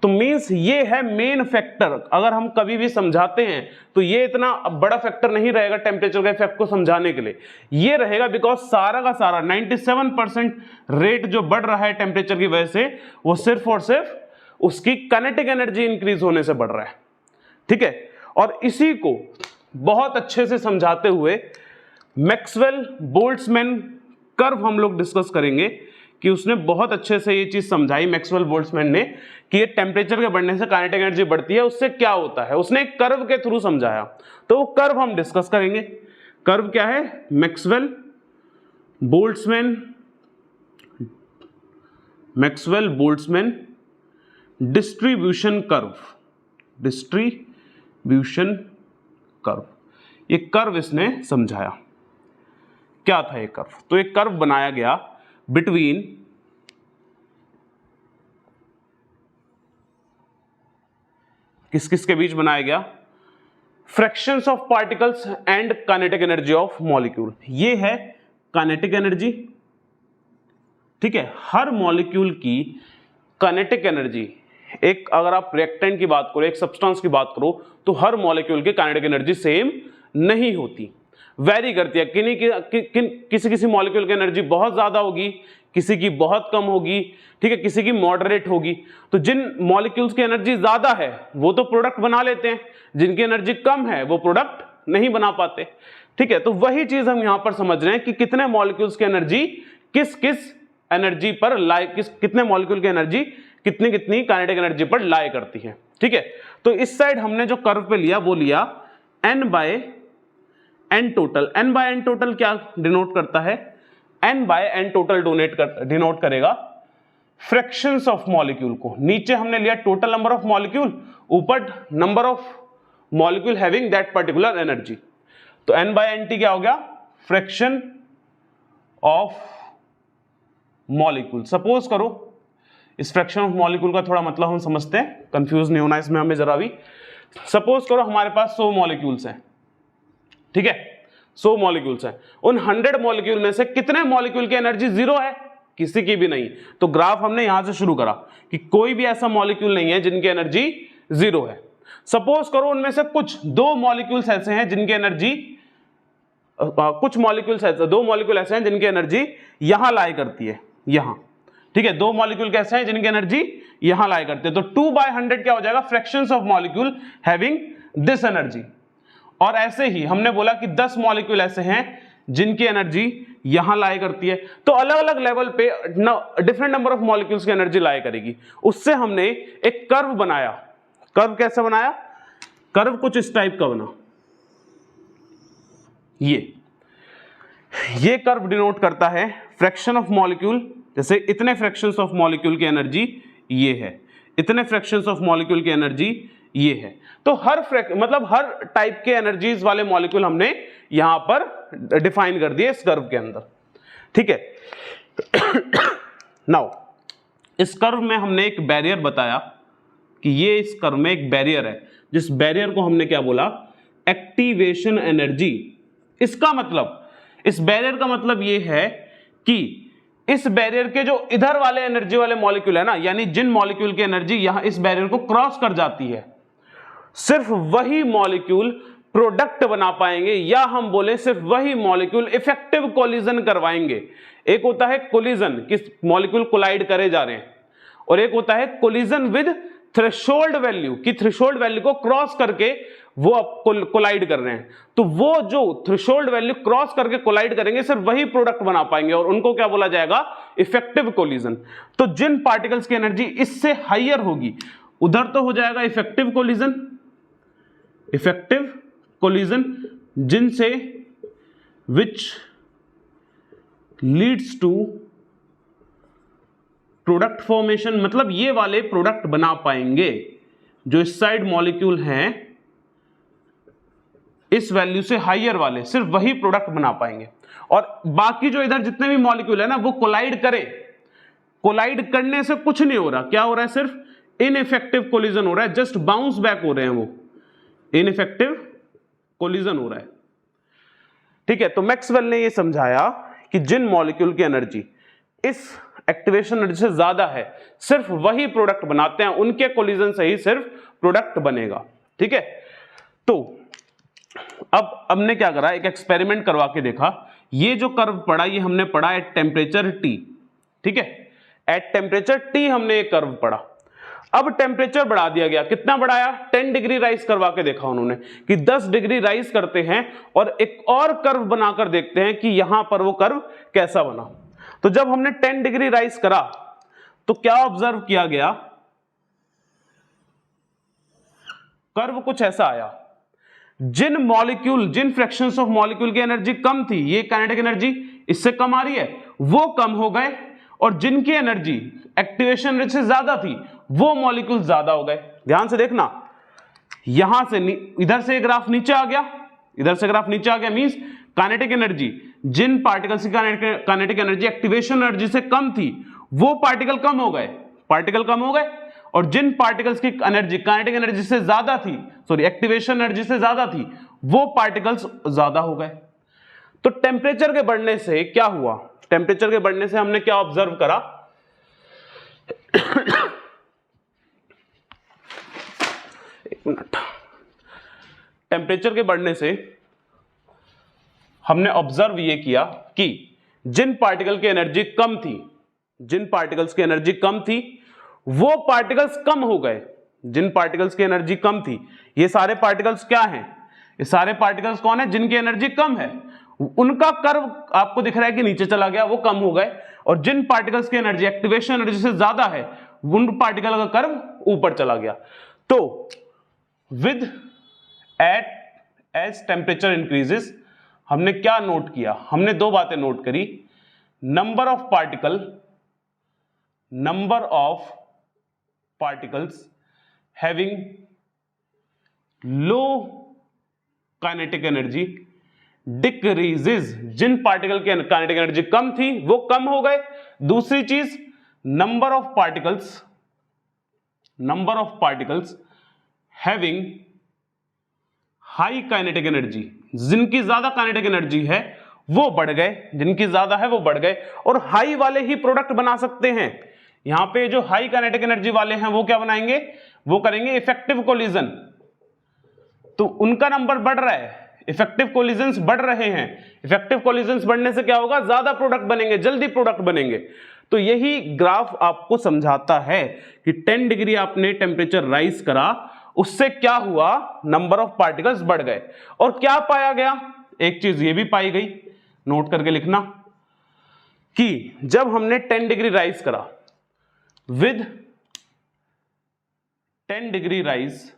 तो मींस ये है मेन फैक्टर। अगर हम कभी भी समझाते हैं तो ये इतना बड़ा फैक्टर नहीं रहेगा टेम्परेचर के इफेक्ट को समझाने के लिए, ये रहेगा बिकॉज सारा का सारा 97% रेट जो बढ़ रहा है टेम्परेचर की वजह से वो सिर्फ और सिर्फ उसकी काइनेटिक एनर्जी इंक्रीज होने से बढ़ रहा है। ठीक है, और इसी को बहुत अच्छे से समझाते हुए मैक्सवेल बोल्ट्जमैन कर्व हम लोग डिस्कस करेंगे कि उसने बहुत अच्छे से ये चीज समझाई मैक्सवेल बोल्ट्जमैन ने कि ये टेम्परेचर के बढ़ने से काइनेटिक एनर्जी बढ़ती है, उससे क्या होता है, उसने एक कर्व के थ्रू समझाया। तो वो कर्व हम डिस्कस करेंगे। कर्व क्या है, मैक्सवेल बोल्ट्जमैन डिस्ट्रीब्यूशन कर्व। ये कर्व इसने समझाया। क्या था ये कर्व, तो एक कर्व बनाया गया बिटवीन किस के बीच बनाया गया, fractions of particles and kinetic energy of molecule. ये है काइनेटिक एनर्जी। ठीक है, हर मॉलिक्यूल की काइनेटिक एनर्जी, एक अगर आप रिएक्टेंट की बात करो, एक सब्सटेंस की बात करो, तो हर मॉलिक्यूल की काइनेटिक एनर्जी सेम नहीं होती, वेरी करती है। किसी मॉलिक्यूल की एनर्जी बहुत ज्यादा होगी, किसी की बहुत कम होगी। ठीक है, किसी की मॉडरेट होगी। तो जिन मॉलिक्यूल्स की एनर्जी ज्यादा है वो तो प्रोडक्ट बना लेते हैं, जिनकी एनर्जी कम है वो प्रोडक्ट नहीं बना पाते। ठीक है, तो वही चीज हम यहां पर समझ रहे हैं कि कितने मॉलिक्यूल्स की एनर्जी किस एनर्जी पर लाई, कितने मॉलिक्यूल की एनर्जी कितनी काइनेटिक एनर्जी पर लाई करती है। ठीक है, तो इस साइड हमने जो कर्व पे लिया वो लिया n by n total. n by n total क्या डिनोट करता है, n by n total denote करेगा फ्रैक्शंस ऑफ मॉलिक्यूल को। नीचे हमने लिया टोटल नंबर ऑफ मॉलिक्यूल, ऊपर number of molecule having that particular energy. तो n बाय nt क्या हो गया, फ्रैक्शन ऑफ मॉलिक्यूल। सपोज करो, इस फ्रैक्शन ऑफ मॉलिक्यूल का थोड़ा मतलब हम समझते हैं, कंफ्यूज नहीं होना इसमें हमें जरा भी। सपोज करो हमारे पास 100 मॉलिक्यूल्स हैं। ठीक है, 100 मॉलिक्यूल्स हैं, उन 100 मॉलिक्यूल में से कितने मॉलिक्यूल की एनर्जी जीरो है? किसी की भी नहीं। तो ग्राफ हमने यहां से शुरू करा कि कोई भी ऐसा मॉलिक्यूल नहीं है जिनकी एनर्जी जीरो है। सपोज करो उनमें से कुछ दो मॉलिक्यूल्स ऐसे हैं जिनकी एनर्जी दो मॉलिक्यूल ऐसे हैं जिनकी एनर्जी यहां लाई करती है, यहां, ठीक है, दो मॉलिक्यूल कैसे हैं जिनकी एनर्जी यहां लाई करती है। तो 2/100 क्या हो जाएगा? Fractions of molecule having this energy. और ऐसे ही हमने बोला कि 10 मॉलिक्यूल ऐसे हैं जिनकी एनर्जी यहां लाई करती है। तो अलग अलग लेवल पे डिफरेंट नंबर ऑफ मॉलिक्यूल्स की एनर्जी लाई करेगी। उससे हमने एक कर्व बनाया। कर्व कैसे बनाया? कर्व कुछ इस टाइप का बना, ये कर्व डिनोट करता है फ्रैक्शन ऑफ मॉलिक्यूल। जैसे इतने फ्रैक्शंस ऑफ मॉलिक्यूल की एनर्जी ये है, इतने फ्रैक्शंस ऑफ मॉलिक्यूल की एनर्जी ये है। तो मतलब हर टाइप के एनर्जीज वाले मॉलिक्यूल हमने यहां पर डिफाइन कर दिए इस कर्व के अंदर, ठीक है। नाउ इस कर्व में हमने एक बैरियर बताया कि ये इस कर्व में एक बैरियर है, जिस बैरियर को हमने क्या बोला? Activation energy. इसका मतलब, इस बैरियर का मतलब ये है कि इस बैरियर के जो इधर वाले एनर्जी वाले मॉलिक्यूल है ना, यानी जिन मॉलिक्यूल की एनर्जी यहां इस बैरियर को क्रॉस कर जाती है, सिर्फ वही मॉलिक्यूल प्रोडक्ट बना पाएंगे, या हम बोले सिर्फ वही मॉलिक्यूल इफेक्टिव कोलिजन करवाएंगे। एक होता है कोलिजन, किस मॉलिक्यूल कोलाइड करे जा रहे हैं, और एक होता है कोलिजन विद थ्रेशोल्ड वैल्यू, कि थ्रेशोल्ड वैल्यू को क्रॉस करके वो कोलाइड कर रहे हैं। तो वो जो थ्रेशोल्ड वैल्यू क्रॉस करके कोलाइड करेंगे, सिर्फ वही प्रोडक्ट बना पाएंगे, और उनको क्या बोला जाएगा? Effective collision. तो जिन पार्टिकल्स की एनर्जी इससे हायर होगी, उधर तो हो जाएगा इफेक्टिव कोलिजन, इफेक्टिव कोलिजन जिनसे which leads to product formation, मतलब ये वाले प्रोडक्ट बना पाएंगे। जो इस साइड मॉलिक्यूल हैं इस वैल्यू से हायर वाले सिर्फ वही प्रोडक्ट बना पाएंगे, और बाकी जो इधर जितने भी मॉलिक्यूल है ना, वो कोलाइड करें, कोलाइड करने से कुछ नहीं हो रहा। क्या हो रहा है? सिर्फ इनइफेक्टिव कोलिजन हो रहा है, जस्ट बाउंस बैक हो रहे हैं, वो इनइफेक्टिव कोलिजन हो रहा है, ठीक है। तो मैक्सवेल ने ये समझाया कि जिन मॉलिक्यूल की एनर्जी इस एक्टिवेशन एनर्जी से ज्यादा है, सिर्फ वही प्रोडक्ट बनाते हैं, उनके कोलिजन से ही सिर्फ प्रोडक्ट बनेगा, ठीक है। तो अब हमने क्या करा? एक एक्सपेरिमेंट करवा के देखा। ये जो कर्व पड़ा, ये हमने पढ़ा एट टेम्परेचर T, ठीक है, एट टेम्परेचर T हमने ये कर्व पढ़ा। अब टेम्परेचर बढ़ा दिया गया, कितना बढ़ाया? 10 डिग्री राइज करवा के देखा उन्होंने कि 10 डिग्री राइज करते हैं और एक और कर्व बनाकर देखते हैं कि यहां पर वो कर्व कैसा बना। तो जब हमने 10 डिग्री राइज करा तो क्या ऑब्जर्व किया गया? कर्व कुछ ऐसा आया। जिन मॉलिक्यूल, जिन फ्रैक्शंस ऑफ मॉलिक्यूल की एनर्जी कम थी, ये काइनेटिक एनर्जी इससे कम आ रही है, वो कम हो गए, और जिनकी एनर्जी एक्टिवेशन एनर्जी से ज्यादा थी, वो मॉलिक्यूल ज्यादा हो गए। ध्यान से देखना, यहां से इधर से ग्राफ नीचे आ गया, इधर से ग्राफ नीचे आ गया, मींस काइनेटिक एनर्जी, जिन पार्टिकल्स की काइनेटिक एनर्जी एक्टिवेशन एनर्जी से कम थी, वो पार्टिकल कम हो गए, पार्टिकल कम हो गए, और जिन पार्टिकल्स की एनर्जी काइनेटिक एनर्जी से ज्यादा थी, सॉरी एक्टिवेशन एनर्जी से ज्यादा थी, वो पार्टिकल्स ज्यादा हो गए। तो टेम्परेचर के बढ़ने से क्या हुआ? टेम्परेचर के बढ़ने से हमने क्या ऑब्जर्व करा? एक मिनट। टेम्परेचर के बढ़ने से हमने ऑब्जर्व ये किया कि जिन पार्टिकल की एनर्जी कम थी, जिन पार्टिकल्स की एनर्जी कम थी, वो पार्टिकल्स कम हो गए। जिन पार्टिकल्स की एनर्जी कम थी, ये सारे पार्टिकल्स क्या हैं? ये सारे पार्टिकल्स कौन है? जिनकी एनर्जी कम है। उनका कर्व आपको दिख रहा है कि नीचे चला गया, वो कम हो गए, और जिन पार्टिकल्स की एनर्जी एक्टिवेशन एनर्जी से ज्यादा है, उन पार्टिकल का कर्व ऊपर चला गया। तो विद एज टेम्परेचर इंक्रीजेस, हमने क्या नोट किया? हमने दो बातें नोट करी। Number of particles having low kinetic energy decreases, जिन पार्टिकल की काइनेटिक एनर्जी कम थी वो कम हो गए। दूसरी चीज, number of particles having high kinetic energy, जिनकी ज्यादा काइनेटिक एनर्जी है वो बढ़ गए, जिनकी ज्यादा है वो बढ़ गए, और हाई वाले ही प्रोडक्ट बना सकते हैं। यहां पे जो हाई काइनेटिक एनर्जी वाले हैं वो क्या बनाएंगे, वो करेंगे इफेक्टिव कोलिजन, तो उनका नंबर बढ़ रहा है, इफेक्टिव कोलिजन्स बढ़ रहे हैं। इफेक्टिव कोलिजन्स बढ़ने से क्या होगा, ज्यादा प्रोडक्ट बनेंगे, जल्दी प्रोडक्ट बनेंगे। तो यही ग्राफ आपको समझाता है कि 10 डिग्री आपने टेम्परेचर राइज करा, उससे क्या हुआ, नंबर ऑफ पार्टिकल्स बढ़ गए। और क्या पाया गया, एक चीज ये भी पाई गई, नोट करके लिखना, कि जब हमने 10 डिग्री राइज करा, with 10 degree rise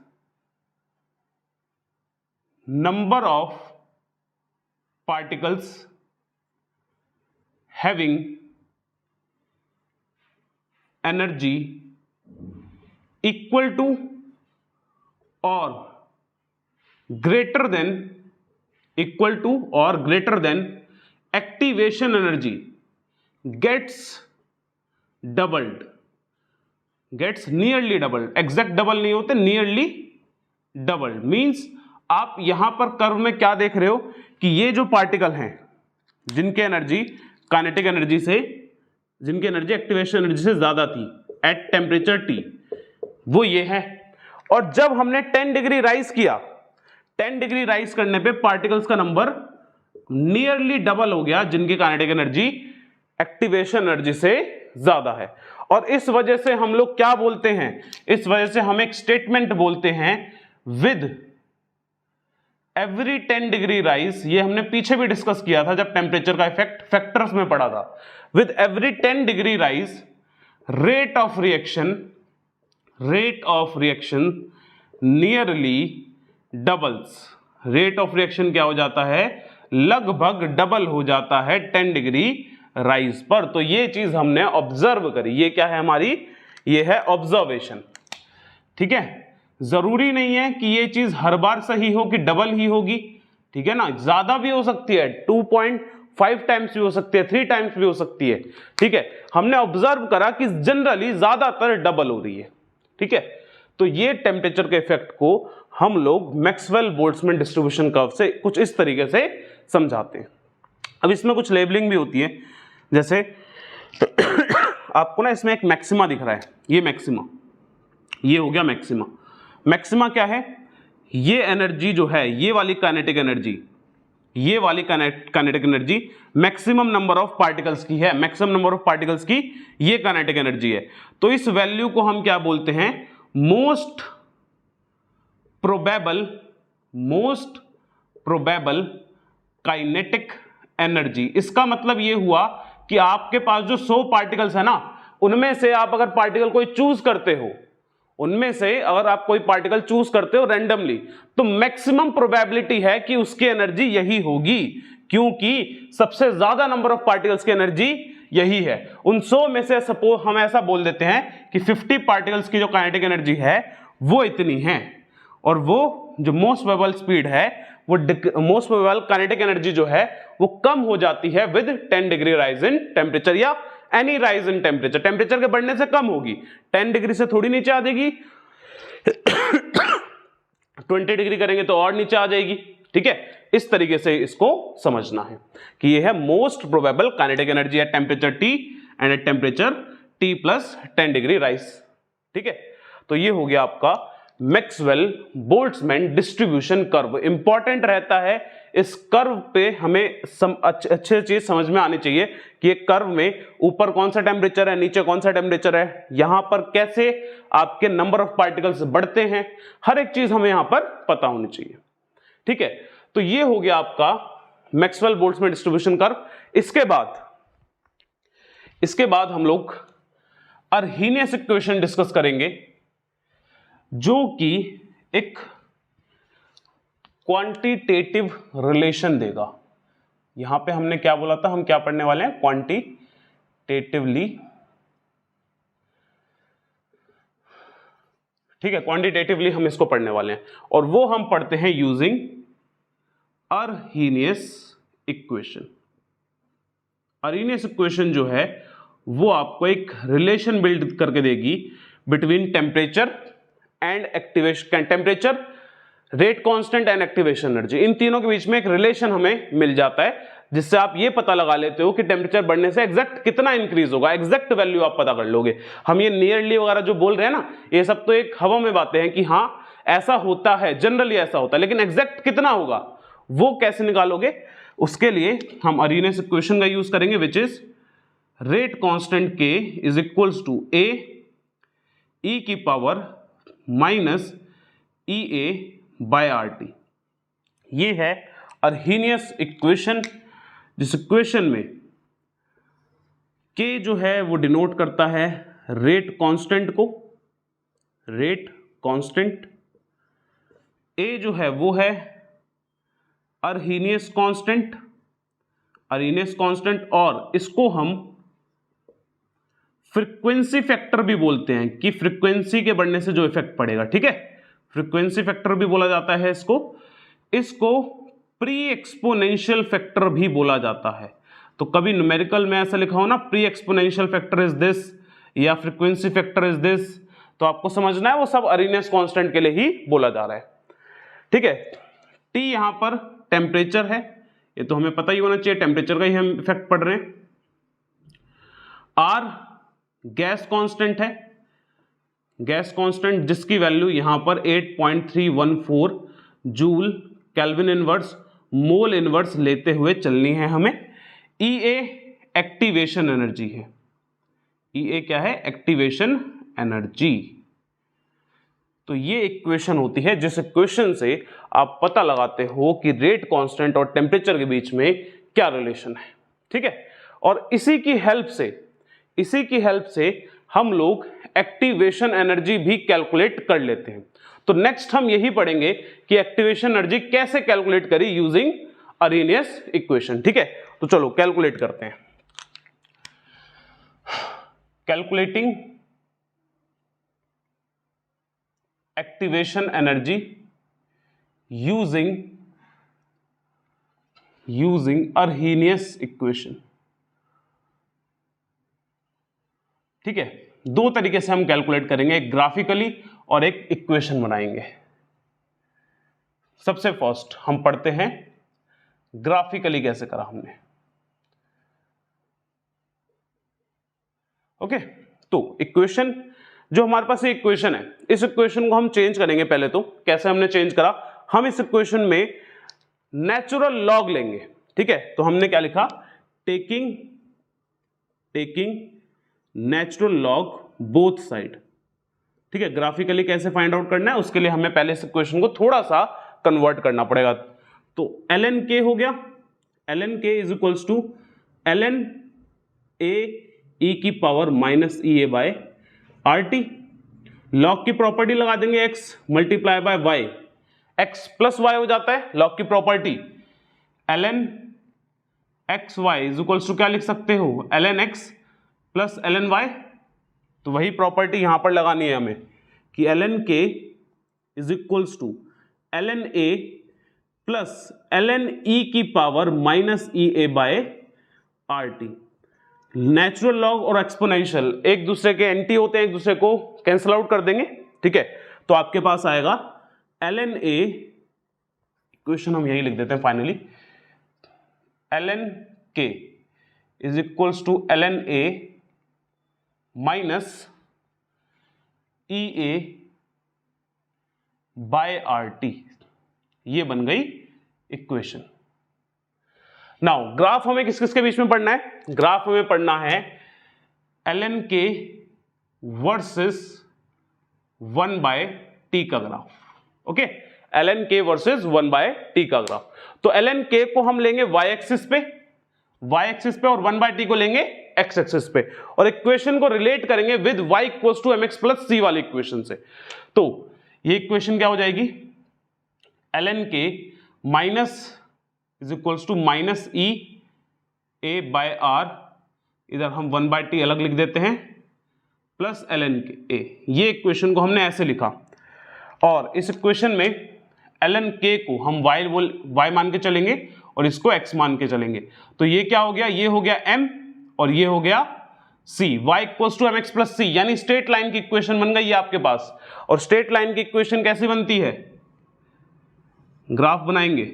number of particles having energy equal to or greater than activation energy gets nearly doubled, exact double नहीं होते, nearly doubled means आप यहां पर कर्व में क्या देख रहे हो कि ये जो पार्टिकल हैं जिनके एनर्जी काइनेटिक एनर्जी से, जिनकी एनर्जी एक्टिवेशन एनर्जी से ज्यादा थी एट टेम्परेचर T, वो ये है। और जब हमने 10 डिग्री राइज किया, 10 डिग्री राइज करने पे पार्टिकल्स का नंबर नियरली डबल हो गया, जिनकी काइनेटिक एनर्जी एक्टिवेशन एनर्जी से ज्यादा है। और इस वजह से हम लोग क्या बोलते हैं, इस वजह से हम एक स्टेटमेंट बोलते हैं, विद एवरी 10 डिग्री राइज, ये हमने पीछे भी डिस्कस किया था जब टेम्परेचर का इफेक्ट फैक्टर्स में पढ़ा था, with every 10 degree rise rate of reaction nearly doubles. Rate of reaction क्या हो जाता है, लगभग डबल हो जाता है 10 डिग्री राइज पर। तो ये चीज हमने ऑब्जर्व करी, ये क्या है हमारी, ये है ऑब्जर्वेशन। ठीक है, जरूरी नहीं है कि ये चीज हर बार सही हो कि डबल ही होगी, ठीक है ना, ज्यादा भी हो सकती है, 2.5 टाइम्स भी हो सकती है, 3 टाइम्स भी हो सकती है। ठीक है, हमने ऑब्जर्व करा कि जनरली ज्यादातर डबल हो रही है। ठीक है, तो ये टेम्परेचर के इफेक्ट को हम लोग मैक्सवेल बोल्ट्जमैन डिस्ट्रीब्यूशन कर्व से कुछ इस तरीके से समझाते हैं। अब इसमें कुछ लेबलिंग भी होती है, जैसे आपको ना इसमें एक मैक्सिमा दिख रहा है, ये मैक्सिमा, ये हो गया मैक्सिमा। मैक्सिमा क्या है, ये एनर्जी जो है, ये वाली काइनेटिक एनर्जी, ये वाली kinetic energy maximum number of particles की है, मैक्सिमम नंबर ऑफ पार्टिकल्स की ये काइनेटिक एनर्जी है। तो इस वैल्यू को हम क्या बोलते हैं, मोस्ट प्रोबेबल काइनेटिक एनर्जी। इसका मतलब ये हुआ कि आपके पास जो 100 पार्टिकल्स है ना, उनमें से आप अगर पार्टिकल कोई चूज करते हो, उनमें से अगर आप कोई पार्टिकल चूज करते हो रैंडमली, तो मैक्सिमम प्रोबेबिलिटी है कि उसकी एनर्जी यही होगी, क्योंकि सबसे ज्यादा नंबर ऑफ पार्टिकल्स की एनर्जी यही है। उन 100 में से सपोज हम ऐसा बोल देते हैं कि 50 पार्टिकल्स की जो काइनेटिक एनर्जी है वो इतनी है, और वो जो मोस्ट प्रोबेबल स्पीड है, वो मोस्ट प्रोबेबल काइनेटिक एनर्जी जो है वो कम हो जाती है with 10 degree rise in temperature, या any rise in temperature, temperature के बढ़ने से कम होगी, 10 डिग्री से थोड़ी नीचे आ जाएगी, 20 डिग्री करेंगे तो और नीचे आ जाएगी। ठीक है, इस तरीके से इसको समझना है कि ये है most probable kinetic energy at temperature T and at temperature T plus 10 degree rise. ठीक है, तो ये हो गया आपका Maxwell Boltzmann distribution curve. Important रहता है, इस कर्व पे हमें अच्छे चीज समझ में आनी चाहिए कि एक कर्व में ऊपर कौन सा टेम्परेचर है, नीचे कौन सा टेम्परेचर है, यहां पर कैसे आपके नंबर ऑफ पार्टिकल्स बढ़ते हैं, हर एक चीज हमें यहां पर पता होनी चाहिए। ठीक है, तो ये हो गया आपका मैक्सवेल बोल्ट्जमैन डिस्ट्रीब्यूशन कर्व। इसके बाद हम लोग अर्हीनियस इक्वेशन डिस्कस करेंगे, जो कि एक क्वांटिटेटिव रिलेशन देगा। यहां पे हमने क्या बोला था, हम क्या पढ़ने वाले हैं, क्वांटिटेटिवली। ठीक है, क्वांटिटेटिवली हम इसको पढ़ने वाले हैं, और वो हम पढ़ते हैं using Arrhenius equation. Arrhenius equation जो है वो आपको एक रिलेशन बिल्ड करके देगी between temperature and activation, temperature rate constant and activation energy, इन तीनों के बीच में एक रिलेशन हमें मिल जाता है जिससे आप ये पता लगा लेते हो कि टेम्परेचर बढ़ने से एग्जैक्ट कितना इंक्रीज होगा, एग्जैक्ट वैल्यू आप पता कर लोगे। हम ये नियरली वगैरह जो बोल रहे हैं ना, ये सब तो एक हवा में बातें हैं कि हाँ ऐसा होता है, जनरली ऐसा होता है, लेकिन एग्जैक्ट कितना होगा वो कैसे निकालोगे? उसके लिए हम अरेनियस इक्वेशन का यूज करेंगे, which is rate constant K is equals to A e की power minus EA by RT। ये है अरहेनियस इक्वेशन, जिस इक्वेशन में K जो है वो डिनोट करता है रेट कांस्टेंट को, रेट कांस्टेंट, A जो है वो है अरहेनियस कांस्टेंट, अरहेनियस कांस्टेंट, और इसको हम फ्रीक्वेंसी फैक्टर भी बोलते हैं कि फ्रीक्वेंसी के बढ़ने से जो इफेक्ट पड़ेगा, ठीक है, फ्रीक्वेंसी फैक्टर भी बोला जाता है इसको। इसको प्री एक्सपोनेंशियल फैक्टर भी बोला जाता है। तो कभी न्यूमेरिकल में ऐसा लिखा हो ना, pre exponential factor is this या फ्रीक्वेंसी फैक्टर इज दिस, तो आपको समझना है वो सब अरहेनियस कांस्टेंट के लिए ही बोला जा रहा है, ठीक है। T यहां पर टेम्परेचर है, ये तो हमें पता ही होना चाहिए, टेम्परेचर का ही हम इफेक्ट पढ़ रहे हैं। R गैस कांस्टेंट है, गैस कांस्टेंट जिसकी वैल्यू यहां पर 8.314 joule kelvin inverse mole inverse लेते हुए चलनी है हमें। EA एक्टिवेशन एनर्जी है, EA क्या है? Activation energy. तो ये इक्वेशन होती है जिस इक्वेशन से आप पता लगाते हो कि रेट कांस्टेंट और टेम्परेचर के बीच में क्या रिलेशन है, ठीक है। और इसी की हेल्प से हम लोग एक्टिवेशन एनर्जी भी कैलकुलेट कर लेते हैं। तो नेक्स्ट हम यही पढ़ेंगे कि एक्टिवेशन एनर्जी कैसे कैलकुलेट करी यूजिंग अरहेनियस इक्वेशन, ठीक है। तो चलो कैलकुलेट करते हैं। Calculating activation energy using Arrhenius equation, ठीक है। दो तरीके से हम कैलकुलेट करेंगे, एक ग्राफिकली और एक इक्वेशन बनाएंगे। सबसे फर्स्ट हम पढ़ते हैं ग्राफिकली कैसे करा हमने, ओके। तो इक्वेशन जो हमारे पास इक्वेशन है, इस इक्वेशन को हम चेंज करेंगे। पहले तो कैसे हमने चेंज करा, हम इस इक्वेशन में नेचुरल लॉग लेंगे, ठीक है। तो हमने क्या लिखा, taking natural log both side, ठीक है। ग्राफिकली कैसे फाइंड आउट करना है उसके लिए हमें पहले इस इक्वेशन को थोड़ा सा कन्वर्ट करना पड़ेगा। तो ln k हो गया, ln k is equals to ln a e की power minus EA by RT। Log की प्रॉपर्टी लगा देंगे, x multiply by y, x plus y हो जाता है लॉग की property. ln x y is equals to क्या लिख सकते हो, ln x plus ln y। तो वही प्रॉपर्टी यहां पर लगानी है हमें कि ln k is equals to ln a plus ln e की power minus EA by RT। Natural log और एक्सपोनेंशियल एक दूसरे के एंटी होते हैं, एक दूसरे को कैंसिल आउट कर देंगे, ठीक है। तो आपके पास आएगा ln a, इक्वेशन हम यही लिख देते हैं finally, ln k is equals to ln a minus EA by RT। ये बन गई इक्वेशन। नाउ ग्राफ हमें किस किस के बीच में पढ़ना है, ग्राफ हमें पढ़ना है ln k वर्सेस 1/t का graph, okay. ln k versus 1/t का ग्राफ। तो ln k को हम लेंगे y एक्सिस पे, और 1/t को लेंगे x एक्सिस पे, और इक्वेशन को रिलेट करेंगे with y equals to mx plus c वाली इक्वेशन से। तो ये इक्वेशन क्या हो जाएगी, ln k minus is equals to minus EA by R, इधर हम 1/t अलग लिख देते हैं, प्लस ln k। ये इक्वेशन को हमने ऐसे लिखा, और इस इक्वेशन में ln k को हम y मान के चलेंगे और इसको x मान के चलेंगे। तो ये क्या हो गया, ये हो गया m और ये हो गया c, y equals to mx plus c, यानी स्ट्रेट लाइन की इक्वेशन बन गई है आपके पास। और स्ट्रेट लाइन की इक्वेशन कैसी बनती है, ग्राफ बनाएंगे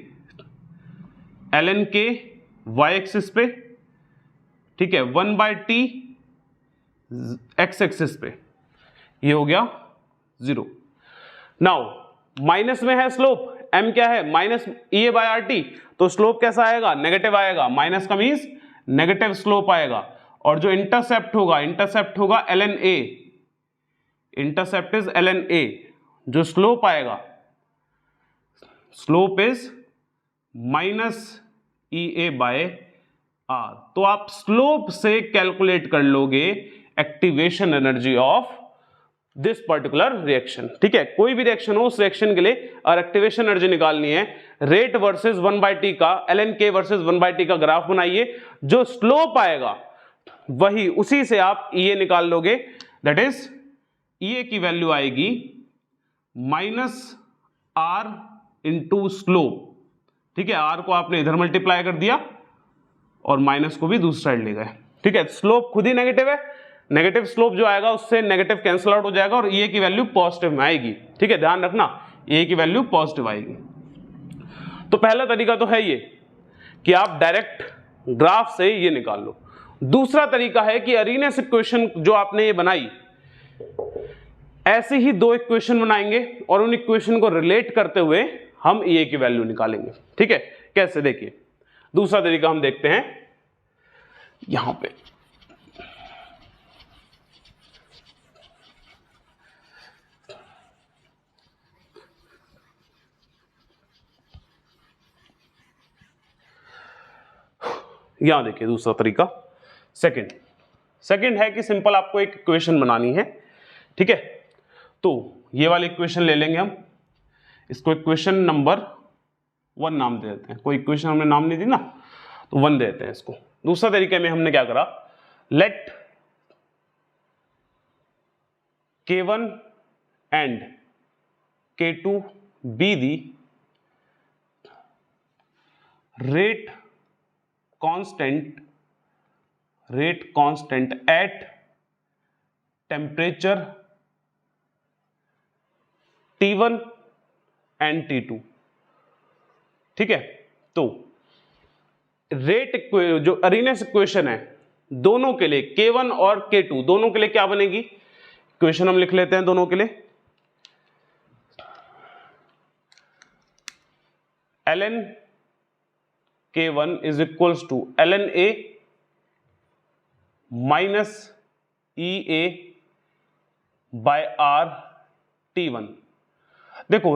ln के y एक्सिस पे, ठीक है, 1/t x एक्सिस पे, ये हो गया 0। नाउ माइनस में है स्लोप, m क्या है माइनस EA/RT, तो स्लोप कैसा आएगा, नेगेटिव आएगा, माइनस का मींस नेगेटिव स्लोप आएगा। और जो इंटरसेप्ट होगा ln A, intercept is ln A, जो स्लोप आएगा, स्लोप इज -EA/R। तो आप स्लोप से कैलकुलेट कर लोगे activation energy of this particular reaction, ठीक है। कोई भी रिएक्शन हो, उस रिएक्शन के लिए और एक्टिवेशन एनर्जी निकालनी है, रेट वर्सेस 1/t का, ln k वर्सेस 1/t का ग्राफ बनाइए, जो स्लोप आएगा वही, उसी से आप EA निकाल लोगे। दैट इज EA की वैल्यू आएगी -R इंटू स्लोप, ठीक है। R को आपने इधर मल्टीप्लाई कर दिया और माइनस को भी दूसरी साइड ले गए, ठीक है। स्लोप खुद ही नेगेटिव है, नेगेटिव स्लोप जो आएगा उससे नेगेटिव कैंसिल आउट हो जाएगा और EA की वैल्यू पॉजिटिव में आएगी, ठीक है, ध्यान रखना, EA की वैल्यू पॉजिटिव आएगी। तो पहला तरीका तो है ये कि आप डायरेक्ट ग्राफ से ये निकाल लो। दूसरा तरीका है कि अरीनेस इक्वेशन जो आपने ये बनाई, ऐसे ही दो इक्वेशन बनाएंगे और उन इक्वेशन को रिलेट करते हुए हम EA की वैल्यू निकालेंगे, ठीक है। कैसे, देखिए दूसरा तरीका हम देखते हैं यहां पे। यहां देखिए दूसरा तरीका, सेकंड है कि सिंपल आपको एक इक्वेशन बनानी है, ठीक है। तो ये वाली इक्वेशन ले लेंगे हम, इसको इक्वेशन नंबर 1 नाम दे देते हैं, कोई इक्वेशन हमने नाम नहीं दी ना, तो 1 दे देते हैं इसको। दूसरा तरीके में हमने क्या करा, let K1 and K2 be the rate constant at temperature T1 and T2, ठीक है। तो रेट जो अरीनेस इक्वेशन है दोनों के लिए, K1 और K2 दोनों के लिए क्या बनेगी, इक्वेशन हम लिख लेते हैं दोनों के लिए, ln K1 is equals to ln A minus EA/R T1। देखो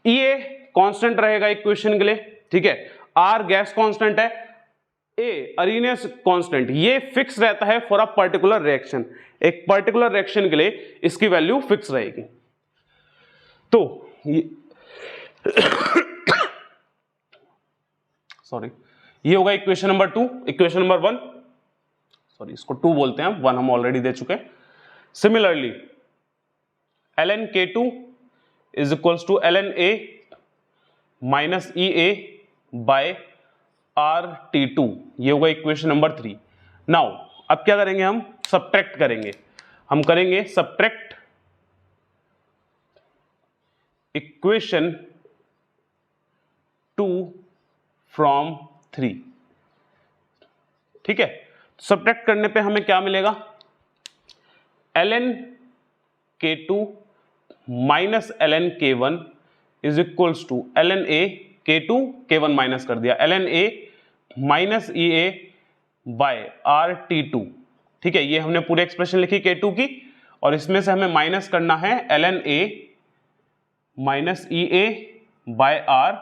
EA कांस्टेंट रहेगा इक्वेशन के लिए, ठीक है, R गैस कांस्टेंट है, A अरीनेस कांस्टेंट, ये फिक्स रहता है फॉर अ पर्टिकुलर रिएक्शन, एक पर्टिकुलर रिएक्शन के लिए इसकी वैल्यू फिक्स रहेगी। तो सॉरी, ये होगा equation number 2। Equation number 1, sorry इसको 2 बोलते हैं, 1 हम ऑलरेडी दे चुके हैं। Similarly ln K2 is equals to ln A minus EA/R T2, ये होगा इक्वेशन नंबर 3। नाउ अब क्या करेंगे, हम सब्ट्रैक्ट करेंगे, हम करेंगे सब्ट्रैक्ट इक्वेशन 2 फ्रॉम 3, ठीक है। सब्ट्रैक्ट करने पे हमें क्या मिलेगा, ln K2 minus ln K1 is equals to ln A, K2 K1 minus कर दिया, ln A minus EA/R T2, ठीक है। ये हमने पूरी एक्सप्रेशन लिखी K2 की, और इसमें से हमें माइनस करना है ln A minus EA/R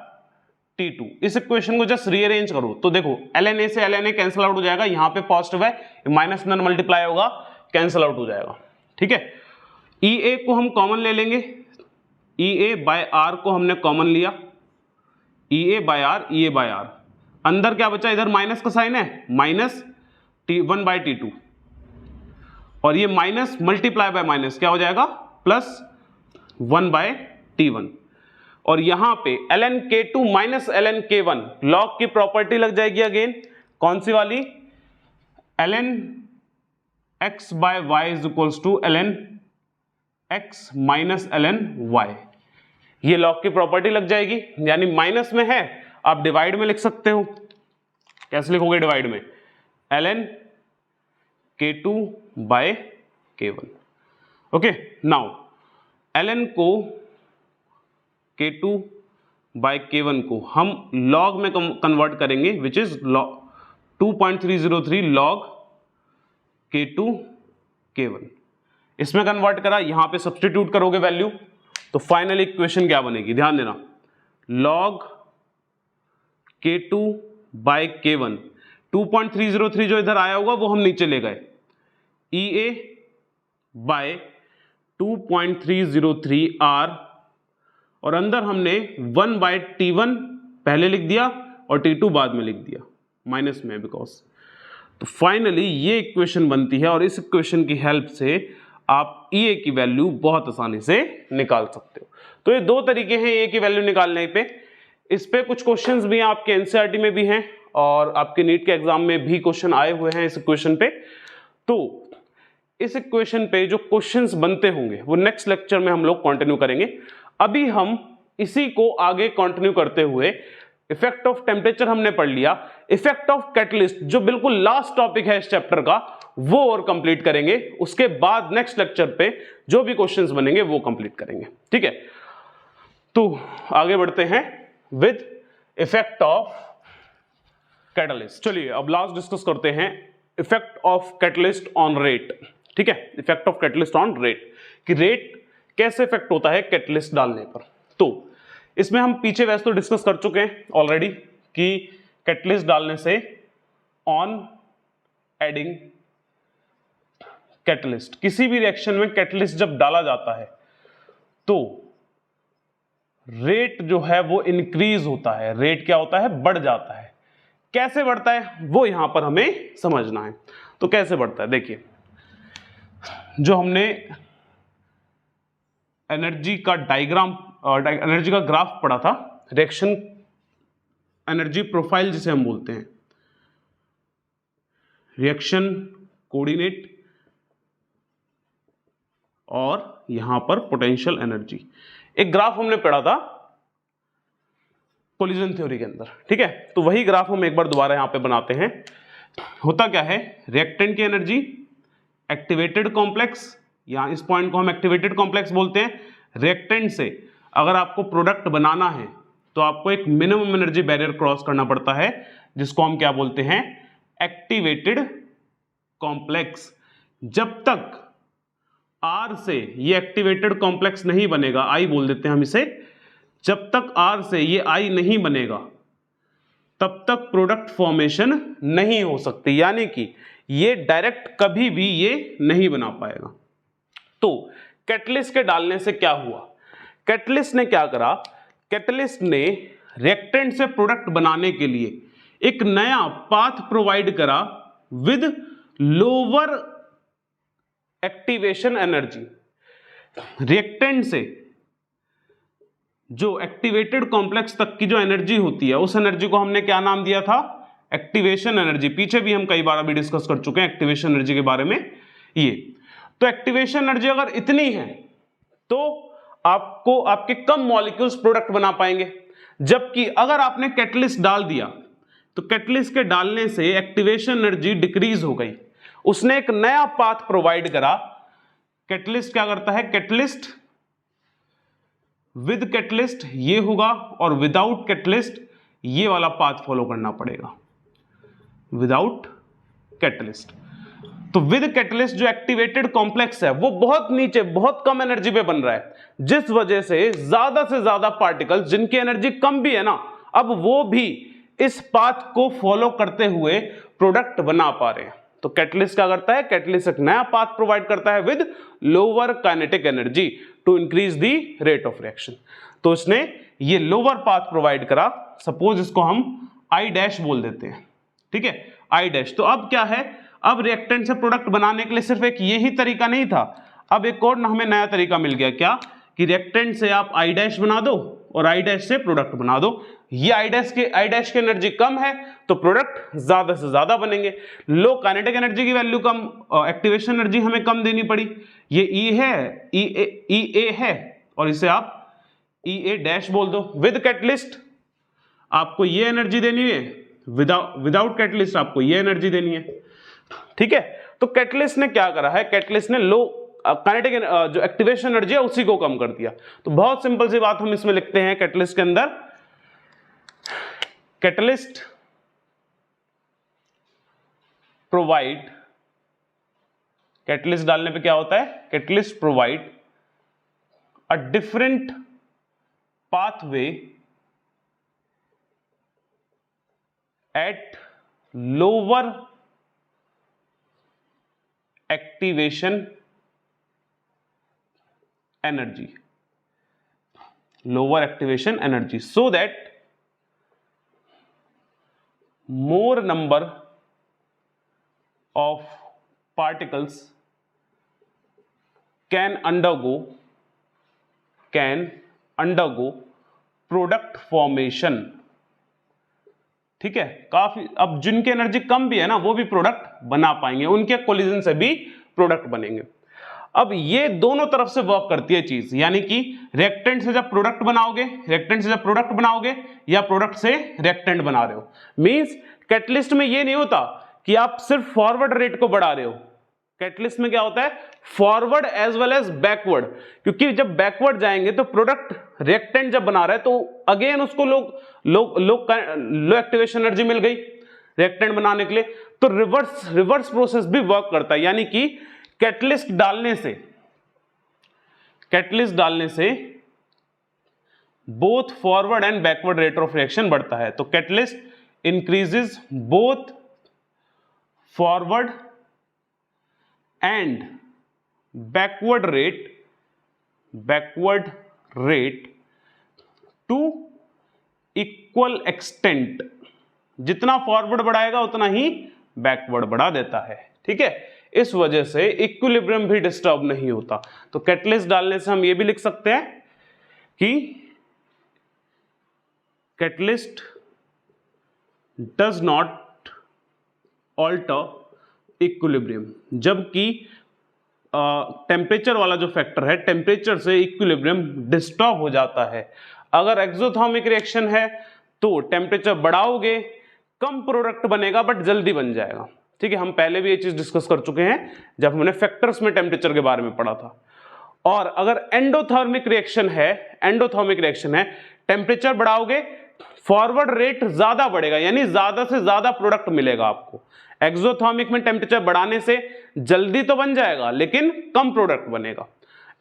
T2। इस इक्वेशन को जस्ट रीअरेंज करो तो देखो ln A से ln A कैंसिल आउट हो जाएगा, यहां पे पॉजिटिव है, माइनस में मल्टीप्लाई होगा, कैंसिल आउट हो जाएगा, ठीक है। EA को हम कॉमन ले लेंगे, EA/R को हमने कॉमन लिया, EA/R, अंदर क्या बचा, इधर माइनस का साइन है, माइनस T1/T2, और ये माइनस मल्टीप्लाई बाय माइनस क्या हो जाएगा, प्लस 1/T1, और यहां पे ln K2 minus ln K1 log की प्रॉपर्टी लग जाएगी अगेन, कौन सी वाली, ln x/y is equals to ln x minus ln y, ये लॉग की प्रॉपर्टी लग जाएगी, यानी माइनस में है आप डिवाइड में लिख सकते हो। कैसे लिखोगे डिवाइड में? ln K2 by K1। Okay, now ln को K2 बाय K1 को हम लॉग में कन्वर्ट करेंगे, which is 2.303 log K2 K1। इसमें कन्वर्ट करा, यहां पे सब्स्टिट्यूट करोगे वैल्यू, तो फाइनल इक्वेशन क्या बनेगी? ध्यान देना, लॉग K2 बाय K1, 2.303 जो इधर आया होगा वो हम नीचे ले गए, EA बाय 2.303 R, और अंदर हमने 1 बाय T1 पहले लिख दिया और T2 बाद में लिख दिया, माइनस में बिकॉज। तो फाइनली ये इक्वेशन बनती है, और इस इक्वेशन की हेल्प से आप EA की वैल्यू बहुत आसानी से निकाल सकते हो। तो ये दो तरीके हैं EA की वैल्यू निकालने पे। इस पे कुछ क्वेश्चंस भी आपके एनसीईआरटी में भी हैं और आपके नीट के एग्जाम में भी क्वेश्चन आए हुए हैं इस इक्वेशन पे। तो इस इक्वेशन पे जो क्वेश्चंस बनते होंगे वो नेक्स्ट लेक्चर में हम लोग कंटिन्यू करेंगे। अभी हम इसी को आगे कंटिन्यू करते हुए इफेक्ट ऑफ टेम्परेचर हमने पढ़ लिया, इफेक्ट ऑफ कैटलिस्ट जो बिल्कुल लास्ट टॉपिक है इस चैप्टर का वो और कंप्लीट करेंगे। उसके बाद नेक्स्ट लेक्चर पे जो भी क्वेश्चंस बनेंगे वो कंप्लीट करेंगे, ठीक है। तो आगे बढ़ते हैं विद इफेक्ट ऑफ कैटलिस्ट। चलिए अब लास्ट डिस्कस करते हैं effect of catalyst on rate, ठीक है। Effect of catalyst on rate, कि रेट कैसे इफेक्ट होता है कैटलिस्ट डालने पर। तो इसमें हम पीछे वैसे तो डिस्कस कर चुके हैं ऑलरेडी कि कैटलिस्ट डालने से ऑन एडिंग कैटलिस्ट, किसी भी रिएक्शन में कैटलिस्ट जब डाला जाता है तो रेट जो है वो इंक्रीज होता है, रेट क्या होता है? बढ़ जाता है। कैसे बढ़ता है वो यहां पर हमें समझना है। तो कैसे बढ़ता है, देखिए, जो हमने एनर्जी का डायग्राम और एनर्जी का ग्राफ पढ़ा था, रिएक्शन एनर्जी प्रोफाइल जिसे हम बोलते हैं, रिएक्शन कोऑर्डिनेट और यहां पर पोटेंशियल एनर्जी, एक ग्राफ हमने पढ़ा था कोलिजन थ्योरी के अंदर, ठीक है। तो वही ग्राफ हम एक बार दोबारा यहां पे बनाते हैं। होता क्या है, रिएक्टेंट की एनर्जी, एक्टिवेटेड कॉम्प्लेक्स, यहां इस पॉइंट को हम एक्टिवेटेड कॉम्प्लेक्स बोलते हैं। रिएक्टेंट से अगर आपको प्रोडक्ट बनाना है तो आपको एक मिनिमम एनर्जी बैरियर क्रॉस करना पड़ता है, जिसको हम क्या बोलते हैं? Activated complex. जब तक R से ये एक्टिवेटेड कॉम्प्लेक्स नहीं बनेगा, I बोल देते हैं हम इसे, जब तक R से ये I नहीं बनेगा तब तक प्रोडक्ट फॉर्मेशन नहीं हो सकती, यानी कि ये डायरेक्ट कभी भी ये नहीं बना पाएगा। तो कैटलिस्ट के डालने से क्या हुआ? कैटलिस्ट ने क्या करा? कैटलिस्ट ने रिएक्टेंट से प्रोडक्ट बनाने के लिए एक नया पाथ प्रोवाइड करा with lower activation energy. Reactant से जो एक्टिवेटेड कॉम्प्लेक्स तक की जो एनर्जी होती है उस एनर्जी को हमने क्या नाम दिया था? Activation energy. पीछे भी हम कई बार अभी डिस्कस कर चुके हैं एक्टिवेशन एनर्जी के बारे में। ये तो एक्टिवेशन एनर्जी अगर इतनी है तो आपको आपके कम मॉलिक्यूल्स प्रोडक्ट बना पाएंगे, जबकि अगर आपने कैटलिस्ट डाल दिया तो कैटलिस्ट के डालने से एक्टिवेशन एनर्जी डिक्रीज हो गई। उसने एक नया पाथ प्रोवाइड करा। कैटलिस्ट क्या करता है? कैटलिस्ट विद कैटलिस्ट ये होगा और विदाउट कैटलिस्ट ये वाला पाथ फॉलो करना पड़ेगा, विदाउट कैटलिस्ट। तो विद कैटलिस्ट जो एक्टिवेटेड कॉम्प्लेक्स है वो बहुत नीचे, बहुत कम एनर्जी पे बन रहा है, जिस वजह से ज्यादा पार्टिकल्स जिनकी एनर्जी कम भी है ना, अब वो भी इस पाथ को फॉलो करते हुए प्रोडक्ट बना पा रहे हैं। तो कैटलिस्ट क्या करता है? कैटलिस्ट एक नया पाथ प्रोवाइड करता है with lower kinetic energy to increase the rate of reaction. तो इसने ये लोअर पाथ प्रोवाइड करा। सपोज इसको हम I डैश बोल देते हैं, ठीक है, I डैश। तो अब क्या है, अब रिएक्टेंट से प्रोडक्ट बनाने के लिए सिर्फ एक यही तरीका नहीं था, अब एक और हमें नया तरीका मिल गया। क्या? कि रिएक्टेंट से आप I डैश बना दो और I डैश से प्रोडक्ट बना दो। ये I डैश की एनर्जी कम है तो प्रोडक्ट ज्यादा से ज्यादा बनेंगे। लो काइनेटिक एनर्जी की वैल्यू कम, एक्टिवेशन एनर्जी हमें कम देनी पड़ी। ये E है, EA है, और इसे आप EA डैश बोल दो। विद कैटलिस्ट आपको ये एनर्जी देनी है, विदाउट कैटलिस्ट आपको ये एनर्जी देनी है। ठीक है, तो कैटलिस्ट ने क्या करा है, कैटलिस्ट ने लो काइनेटिक जो एक्टिवेशन एनर्जी है उसी को कम कर दिया। तो बहुत सिंपल सी बात हम इसमें लिखते हैं कैटलिस्ट के अंदर, कैटलिस्ट प्रोवाइड, कैटलिस्ट डालने पे क्या होता है, catalyst provide a different pathway at lower activation energy, lower activation energy, so that more number of particles can undergo product formation। ठीक है, काफी, अब जिनकी एनर्जी कम भी है ना वो भी प्रोडक्ट बना पाएंगे, उनके कोलिजन से भी प्रोडक्ट बनेंगे। अब ये दोनों तरफ से वर्क करती है चीज, यानी कि रिएक्टेंट से जब प्रोडक्ट बनाओगे या प्रोडक्ट से रिएक्टेंट बना रहे हो, मींस कैटलिस्ट में ये नहीं होता कि आप सिर्फ फॉरवर्ड रेट को बढ़ा रहे हो, कैटलिस्ट में क्या होता है forward as well as backward, क्योंकि जब बैकवर्ड जाएंगे तो प्रोडक्ट रिएक्टेंट जब बना रहा है तो अगेन उसको लो एक्टिवेशन एनर्जी मिल गई रिएक्टेंट बनाने के लिए, तो रिवर्स प्रोसेस भी वर्क करता है, यानी कि कैटलिस्ट डालने से both forward and backward rate of reaction बढ़ता है। तो catalyst increases both forward and backward rate to equal extent, जितना फॉरवर्ड बढ़ाएगा उतना ही बैकवर्ड बढ़ा देता है। ठीक है, इस वजह से इक्विलिब्रियम भी डिस्टर्ब नहीं होता। तो कैटलिस्ट डालने से हम ये भी लिख सकते हैं कि catalyst does not alter equilibrium, जबकि टेम्परेचर वाला जो फैक्टर है, टेम्परेचर से इक्विलिब्रियम डिस्टर्ब हो जाता है। अगर एक्सोथर्मिक रिएक्शन है तो टेम्परेचर बढ़ाओगे कम प्रोडक्ट बनेगा बट जल्दी बन जाएगा। ठीक है, हम पहले भी ये चीज डिस्कस कर चुके हैं जब हमने फैक्टर्स में टेम्परेचर के बारे में पढ़ा था। और अगर एंडोथर्मिक रिएक्शन है, टेम्परेचर बढ़ाओगे फॉरवर्ड रेट ज्यादा बढ़ेगा, यानी ज्यादा से ज्यादा प्रोडक्ट मिलेगा आपको। एक्सोथर्मिक में टेम्परेचर बढ़ाने से जल्दी तो बन जाएगा लेकिन कम प्रोडक्ट बनेगा,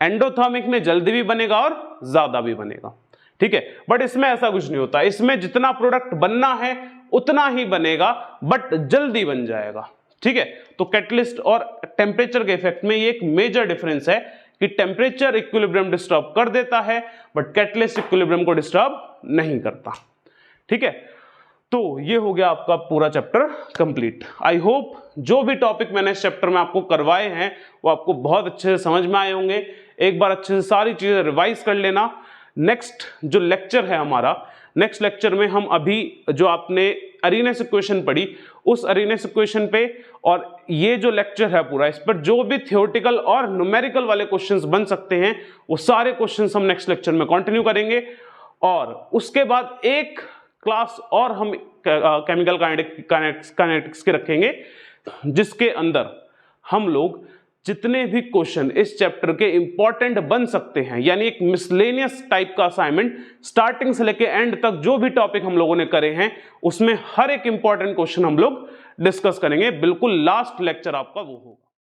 एंडोथर्मिक में जल्दी भी बनेगा और ज्यादा भी बनेगा। ठीक है, बट इसमें ऐसा कुछ नहीं होता, इसमें जितना प्रोडक्ट बनना है उतना ही बनेगा बट जल्दी बन जाएगा। ठीक है, तो कैटलिस्ट और टेम्परेचर के इफेक्ट में ये एक मेजर डिफरेंस है कि टेम्परेचर इक्विलिब्रियम डिस्टर्ब कर देता है बट कैटलिस्ट इक्विलिब्रियम को डिस्टर्ब नहीं करता। ठीक है, तो ये हो गया आपका पूरा चैप्टर कंप्लीट। आई होप जो भी टॉपिक मैंने इस चैप्टर में आपको करवाए हैं वो आपको बहुत अच्छे से समझ में आए होंगे। एक बार अच्छे से सारी चीजें रिवाइज कर लेना। नेक्स्ट जो लेक्चर है हमारा, नेक्स्ट लेक्चर में हम अभी जो आपने अरीनेस इक्वेशन पढ़ी उस अरीनेस इक्वेशन पे और ये जो लेक्चर है पूरा, इस पर जो भी थ्योरेटिकल और न्यूमेरिकल वाले क्वेश्चंस बन सकते हैं वो सारे क्वेश्चंस हम नेक्स्ट लेक्चर में कंटिन्यू करेंगे। और उसके बाद एक क्लास और हम केमिकल काइनेटिक्स के रखेंगे जिसके अंदर हम लोग जितने भी क्वेश्चन इस चैप्टर के इंपॉर्टेंट बन सकते हैं, यानी एक मिसलेनियस टाइप का असाइनमेंट स्टार्टिंग से लेके एंड तक जो भी टॉपिक हम लोगों ने करे हैं उसमें हर एक इंपॉर्टेंट क्वेश्चन हम लोग डिस्कस करेंगे। बिल्कुल लास्ट लेक्चर आपका वो होगा।